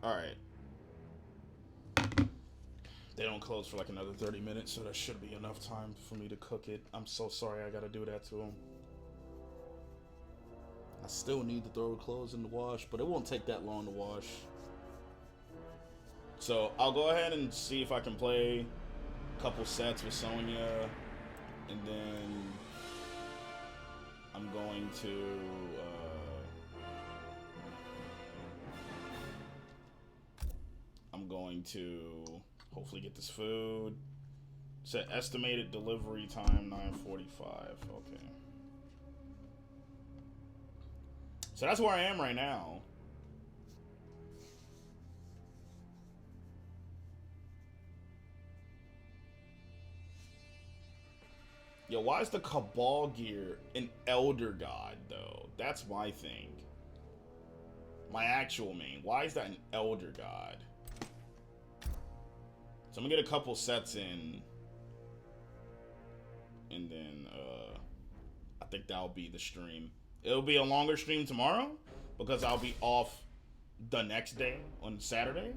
Speaker 1: Alright. They don't close for like another 30 minutes, so that should be enough time for me to cook it. I'm so sorry I gotta do that to them. I still need to throw the clothes in the wash, but it won't take that long to wash. So I'll go ahead and see if I can play a couple sets with Sonya, and then I'm going to hopefully get this food. Set estimated delivery time 9:45. Okay. So that's where I am right now. Yo, why is the Cabal gear an Elder God, though? That's my thing. My actual main. Why is that an Elder God? So I'm gonna get a couple sets in. And then, I think that'll be the stream. It'll be a longer stream tomorrow, because I'll be off the next day, on Saturday.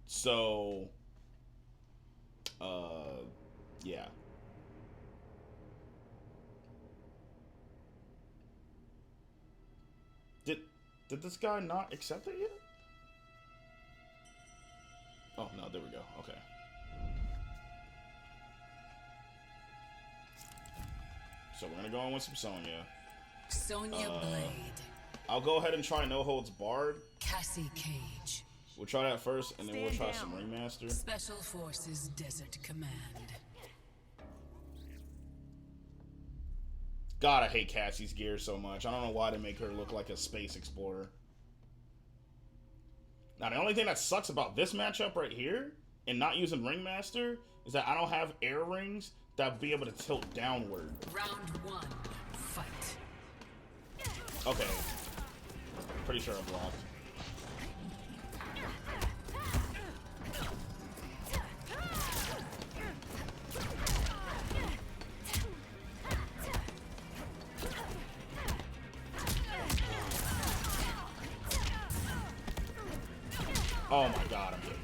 Speaker 1: So, yeah. Did this guy not accept it yet? Oh, no, there we go. Okay. So we're gonna go in with some Sonya.
Speaker 2: Sonya Blade.
Speaker 1: I'll go ahead and try No Holds Barred.
Speaker 2: Cassie Cage.
Speaker 1: We'll try that first, and then we'll try some Ringmaster.
Speaker 2: Special Forces Desert Command.
Speaker 1: God, I hate Cassie's gear so much. I don't know why they make her look like a space explorer. Now, the only thing that sucks about this matchup right here, and not using Ringmaster, is that I don't have air rings that would be able to tilt downward.
Speaker 2: Round 1, fight.
Speaker 1: Okay. Pretty sure I blocked. Oh my god, I'm getting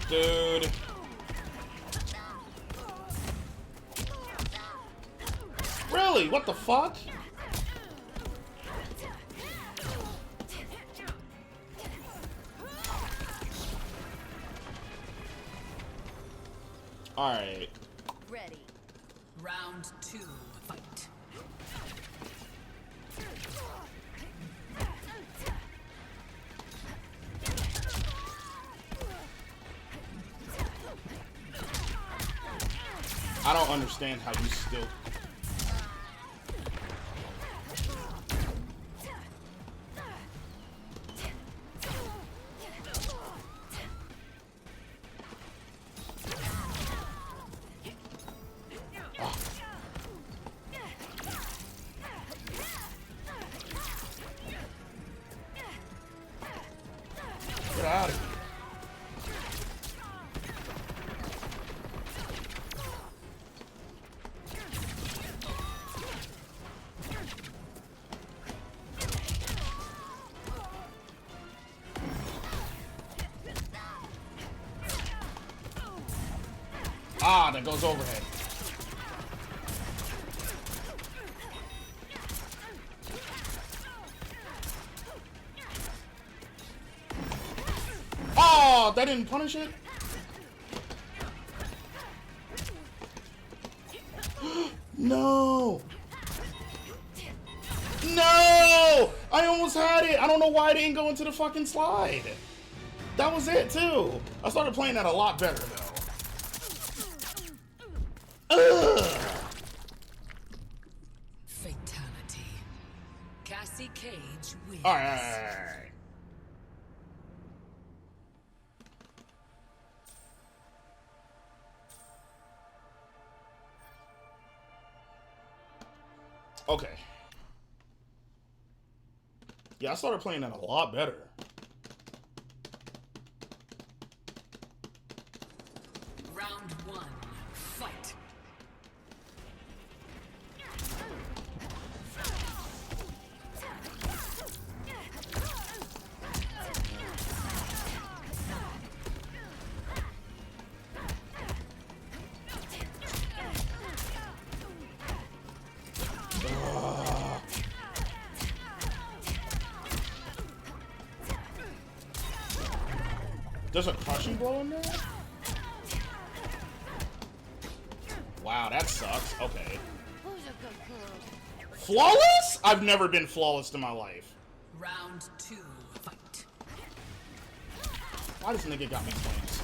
Speaker 1: Dude. Really? What the fuck? Alright.
Speaker 2: Ready. Round 2, fight.
Speaker 1: I don't understand how you still... Get out of here. Ah, that goes overhead. Oh, that didn't punish it? No! No! I almost had it! I don't know why I didn't go into the fucking slide. That was it, too. I started playing that a lot better, though. Ugh.
Speaker 2: Fatality. Cassie Cage wins.
Speaker 1: Alright. Okay. Yeah, I started playing that a lot better.
Speaker 2: Round 1, fight.
Speaker 1: There's a crushing blow in there? Wow, that sucks. Okay. Flawless? I've never been flawless in my life.
Speaker 2: Round 2, fight.
Speaker 1: Why does nigga got me playing this?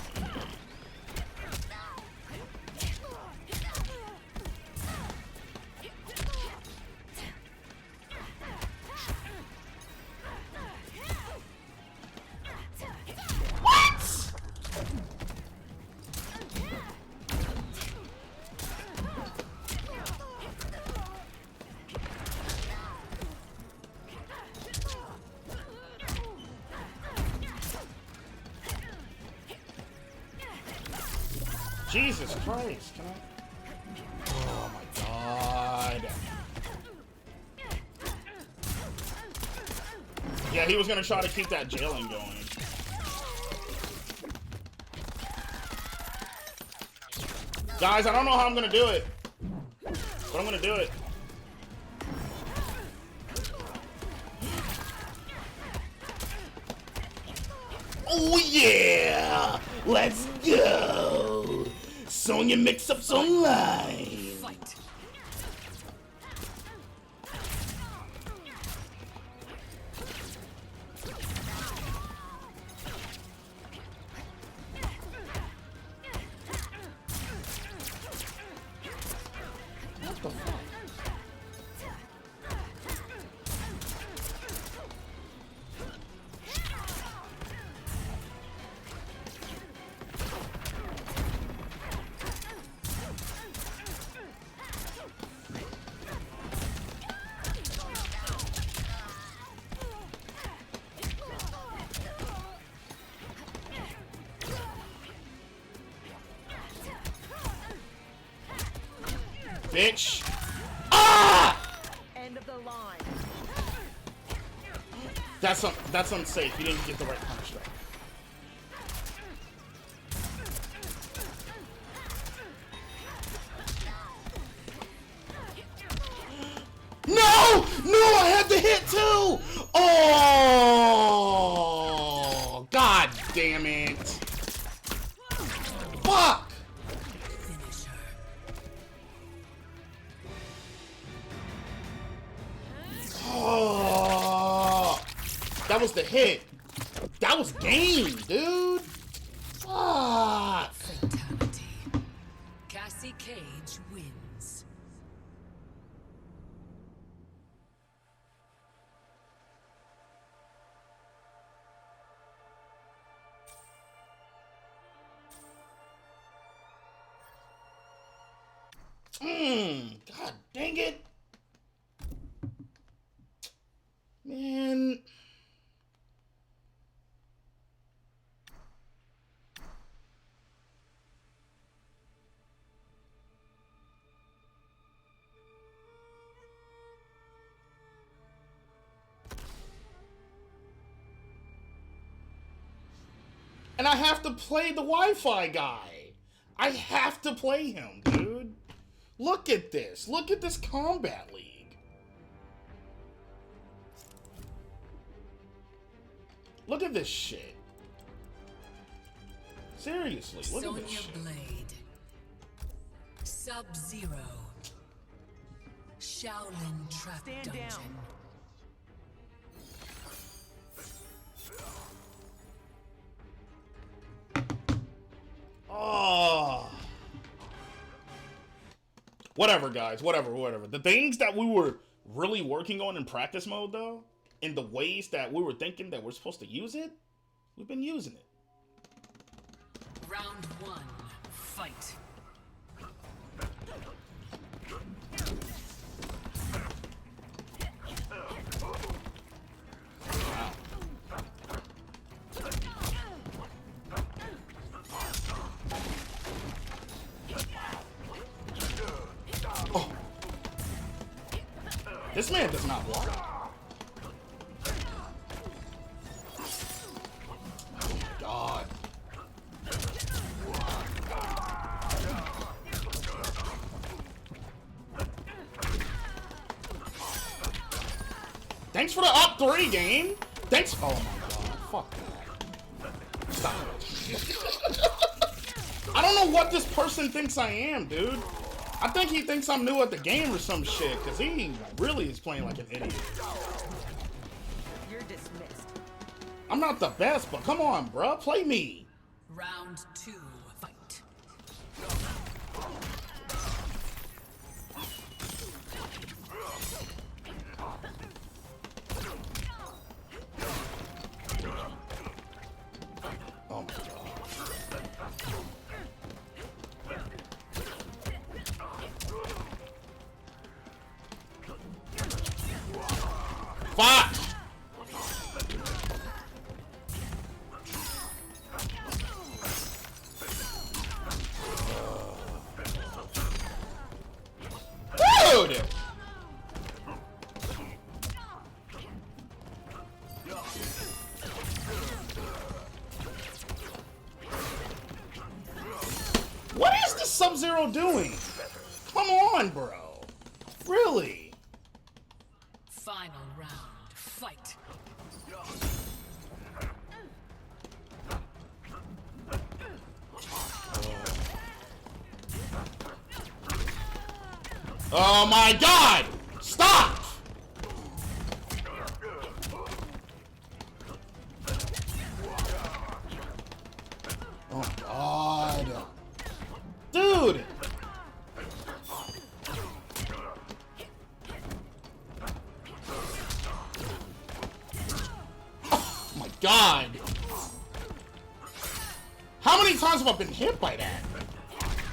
Speaker 1: Jesus Christ, can I? Oh my god. Yeah, he was gonna try to keep that jailing going. Guys, I don't know how I'm gonna do it, but I'm gonna do it. Oh yeah! Let's go! Sonya mix-ups online.
Speaker 2: Fight.
Speaker 1: What the fuck? Bitch. Ah!
Speaker 3: End of the line.
Speaker 1: That's unsafe. You didn't get the right punch though. No! No, I had the hit too! Oh! God damn it. Fuck!
Speaker 2: Finish her.
Speaker 1: Oh! That was the hit. That was game, dude. Fuck!
Speaker 2: Fatality. Cassie Cage wins.
Speaker 1: God dang it. Man. And I have to play the Wi-Fi guy. I have to play him, dude. Look at this. Look at this Kombat League. Look at this shit. Seriously, look at this
Speaker 2: Sonya
Speaker 1: shit.
Speaker 2: Blade. Sub-Zero. Shaolin Trap
Speaker 3: Stand
Speaker 2: Dungeon.
Speaker 3: down.
Speaker 1: Oh. Whatever, guys. Whatever. The things that we were really working on in practice mode, though, in the ways that we were thinking that we're supposed to use it, we've been using it.
Speaker 2: Round one. Fight.
Speaker 1: Oh. This man does not block. Oh, God. Thanks for the up 3 game. Thanks. Oh my God. Fuck that. Stop it. I don't know what this person thinks I am, dude. I think he thinks I'm new at the game or some shit, because he really is playing like an idiot.
Speaker 3: You're dismissed.
Speaker 1: I'm not the best, but come on, bruh. Play me.
Speaker 2: Round two. Fight.
Speaker 1: Oh my God. Fuck! Dude! What is the Sub-Zero doing? Come on, bro. Really?
Speaker 2: Final round. Fight.
Speaker 1: Oh my god! Stop! Oh god. Dude! Oh my god. How many times have I been hit by that?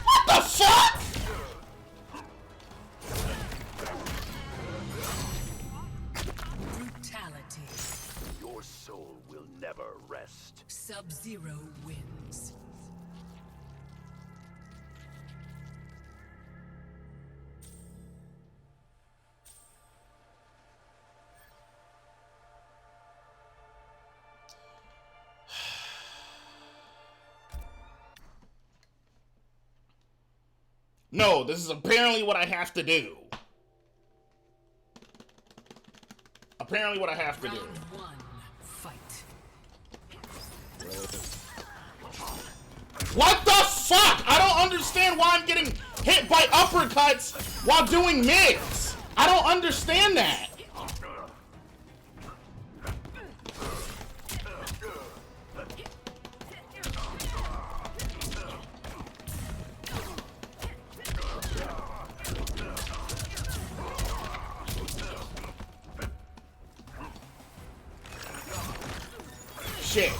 Speaker 1: What the fuck?
Speaker 2: Brutality.
Speaker 4: Your soul will never rest.
Speaker 2: Sub-Zero wins.
Speaker 1: No, this is apparently what I have to do. Apparently what I have to do.
Speaker 2: Round one, fight.
Speaker 1: What the fuck? I don't understand why I'm getting hit by uppercuts while doing mids. I don't understand that. Shit.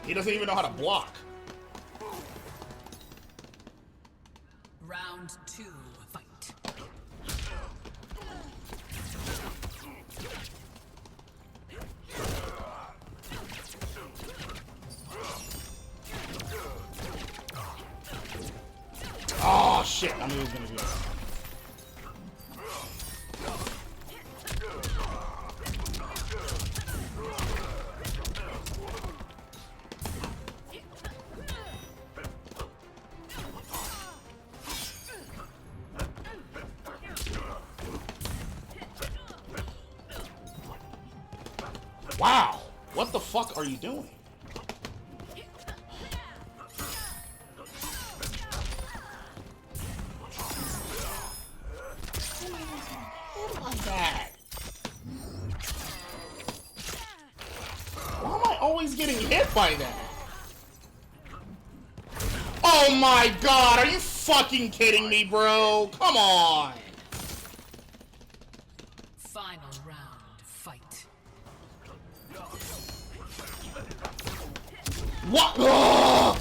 Speaker 1: He doesn't even know how to block.
Speaker 2: Round two, fight.
Speaker 1: Oh shit, I knew he was gonna do that. Wow, what the fuck are you doing? That. Why am I always getting hit by that? Oh my god, are you fucking kidding me, bro? Come on.
Speaker 2: Final round, fight.
Speaker 1: What? Ugh!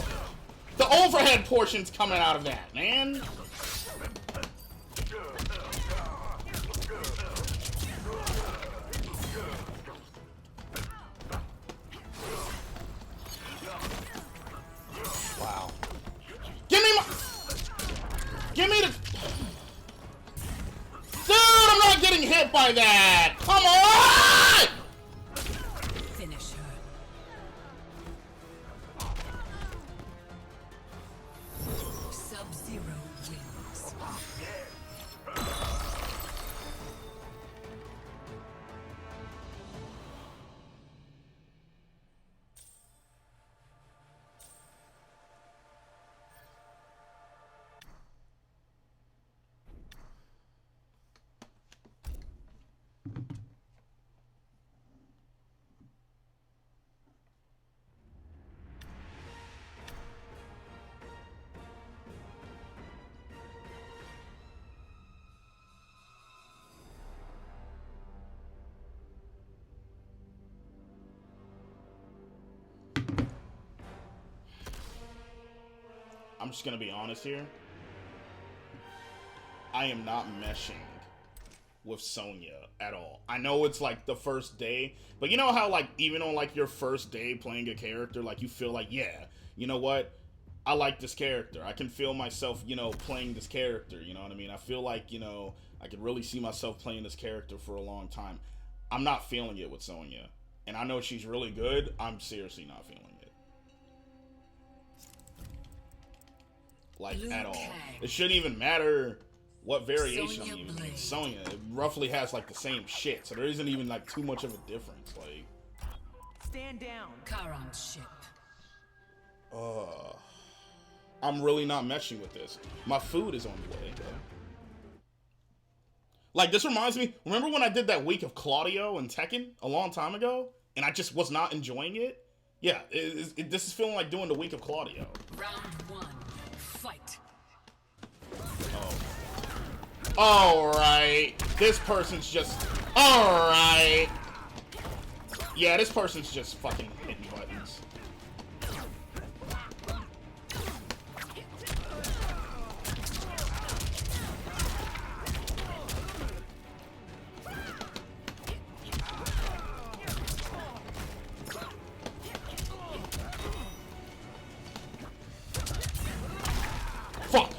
Speaker 1: The overhead portion's coming out of that, man. Wow. Give me the... Dude, I'm not getting hit by that! Come on!
Speaker 2: Finish her. Sub-Zero wins.
Speaker 1: I'm just gonna be honest here. I am not meshing with Sonya at all. I know it's like the first day, but you know how like even on like your first day playing a character, like you feel like, yeah, you know what? I like this character. I can feel myself, you know, playing this character, you know what I mean? I feel like, you know, I could really see myself playing this character for a long time. I'm not feeling it with Sonya. And I know she's really good. I'm seriously not feeling it. Like,
Speaker 2: Blue
Speaker 1: at all.
Speaker 2: tag.
Speaker 1: It shouldn't even matter What variation
Speaker 2: Sonya
Speaker 1: I'm using?
Speaker 2: Blade.
Speaker 1: Sonya. It roughly has like the same shit, so there isn't even like too much of a difference. Like,
Speaker 3: Stand down.
Speaker 2: Charon's ship.
Speaker 1: I'm really not meshing with this. My food is on the way, though. Like, this reminds me, remember when I did that week of Claudio and Tekken a long time ago? And I just was not enjoying it? Yeah, this is feeling like doing the week of Claudio.
Speaker 2: Round one. Fight.
Speaker 1: Alright. This person's just... Alright. Yeah, this person's just fucking hitting buttons. Fuck!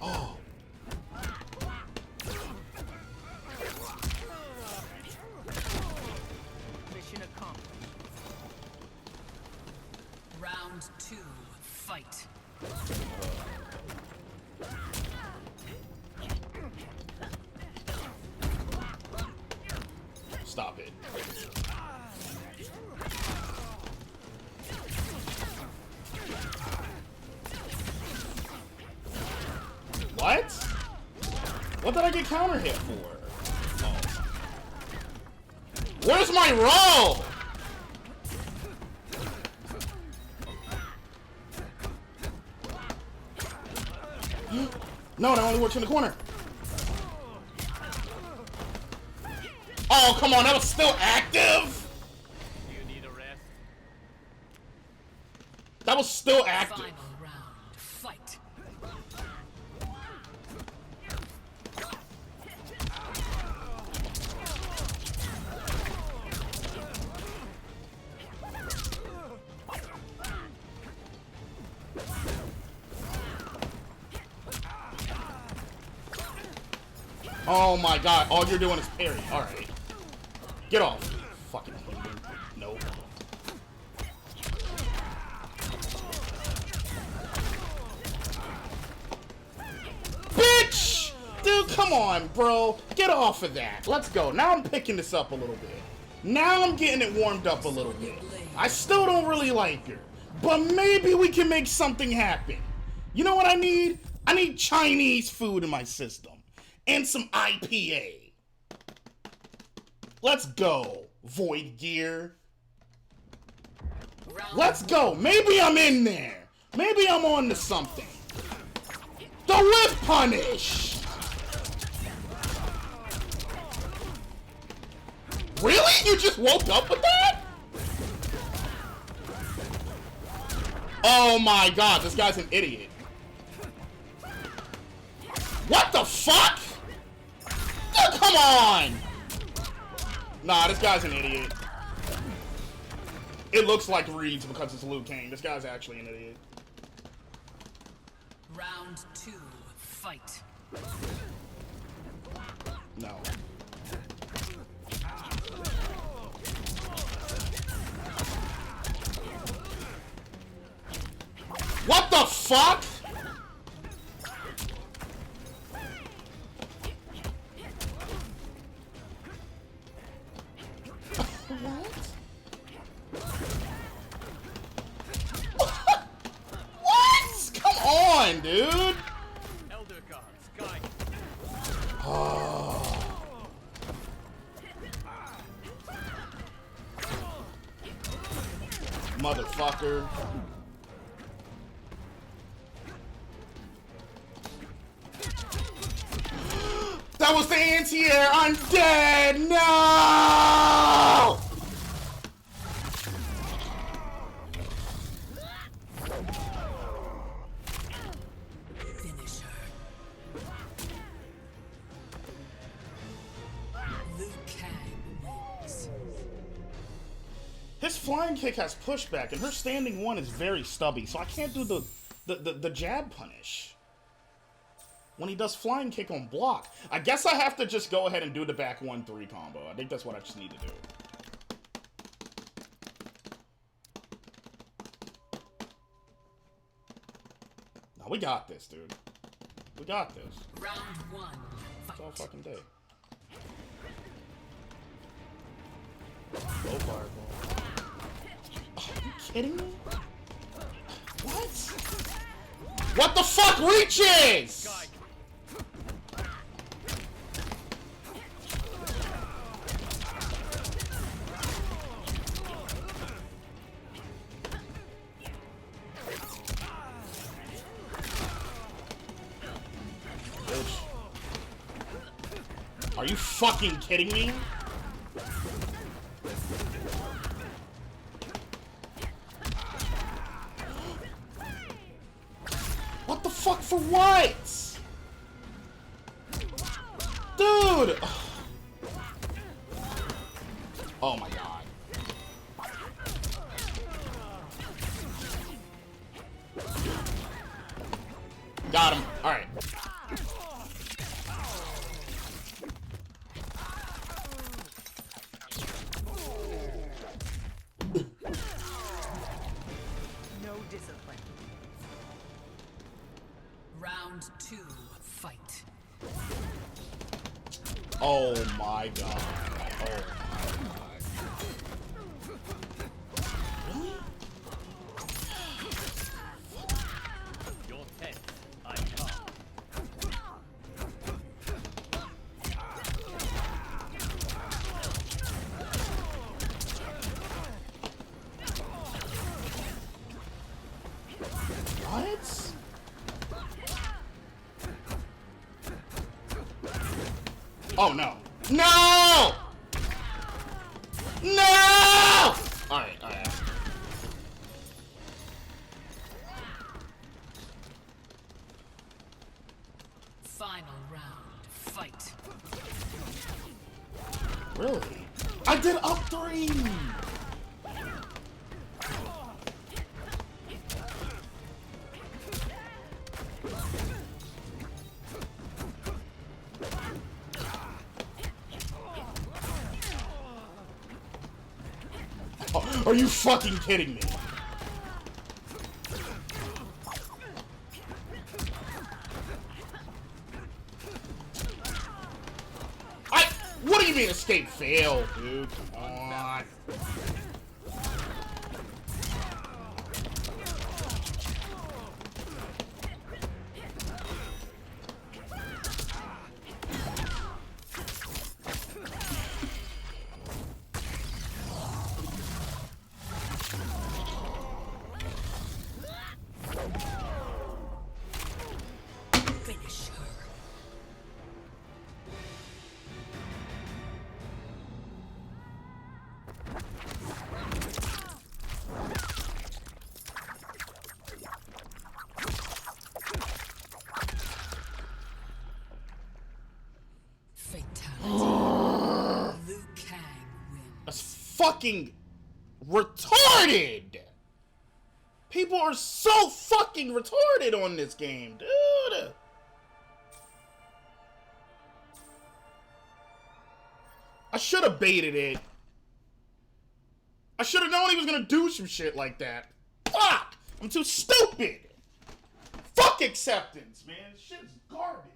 Speaker 1: Oh.
Speaker 3: Mission accomplished.
Speaker 2: Round two. Fight.
Speaker 1: Stop it. What? What did I get counter hit for? Oh. Where's my roll? No, that only works in the corner. Oh, come on, that was still active?
Speaker 5: Do you need a rest?
Speaker 1: That was still active.
Speaker 2: Final round. Fight.
Speaker 1: Oh my god, all you're doing is parry. Alright. Get off. Fucking human. Nope. Bitch! Dude, come on, bro. Get off of that. Let's go. Now I'm picking this up a little bit. Now I'm getting it warmed up a little bit. I still don't really like her. But maybe we can make something happen. You know what I need? I need Chinese food in my system. And some IPA. Let's go, Void Gear. Let's go. Maybe I'm in there. Maybe I'm on to something. The whip punish. Really? You just woke up with that? Oh my god, this guy's an idiot. What the fuck? Oh, come on! Nah, this guy's an idiot. It looks like Reed's because it's Liu Kang. This guy's actually an idiot.
Speaker 2: Round two. Fight.
Speaker 1: No. What the fuck? What? Come on, dude.
Speaker 5: Elder gods, guide.
Speaker 1: Motherfucker. That was the anti-air. I'm dead. No!
Speaker 2: Finish her. Liu Kang wins.
Speaker 1: His flying kick has pushback, and her standing one is very stubby, so I can't do the jab punish. When he does flying kick on block. I guess I have to just go ahead and do the back 1-3 combo. I think that's what I just need to do. We got this, dude. We got this.
Speaker 2: Round one.
Speaker 1: It's all fucking day.
Speaker 5: Low fireball.
Speaker 1: Are you kidding me? What? What the fuck reaches?
Speaker 5: Guy.
Speaker 1: Bitch. Are you fucking kidding me? What the fuck for what? Dude! Oh my god. Got him. Alright.
Speaker 3: No discipline.
Speaker 2: Round two. Fight.
Speaker 1: Oh my god. Oh my god. Really?
Speaker 5: Your test, I come.
Speaker 1: What? Oh no. No! No! Alright, alright.
Speaker 2: Final round. Fight.
Speaker 1: Really? I did up 3! Oh, are you fucking kidding me? What do you mean escape failed, dude? Come on.
Speaker 2: Finish her. Fatality. Liu Kang wins.
Speaker 1: That's fucking retarded! People are so fucking retarded on this game, dude! I should have baited it. I should have known he was gonna do some shit like that. Fuck! I'm too stupid! Fuck acceptance, man. This shit's garbage.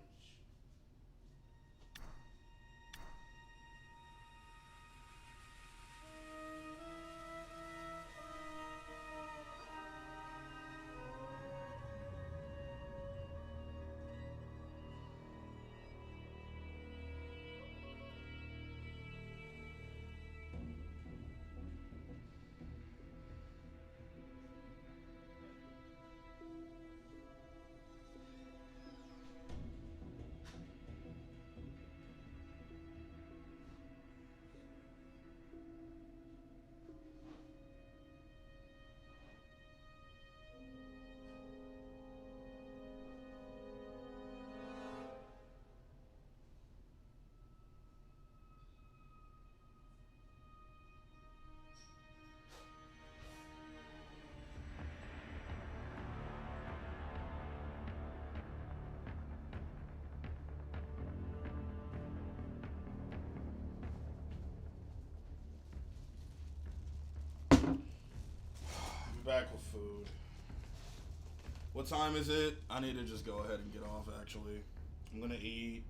Speaker 1: What time is it? I need to just go ahead and get off, actually. I'm gonna eat,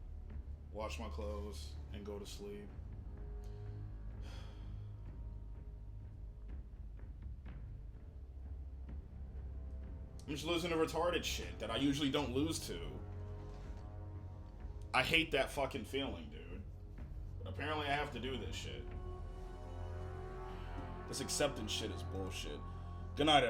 Speaker 1: wash my clothes, and go to sleep. I'm just losing to retarded shit that I usually don't lose to. I hate that fucking feeling, dude. But apparently I have to do this shit. This acceptance shit is bullshit. Good night, everyone.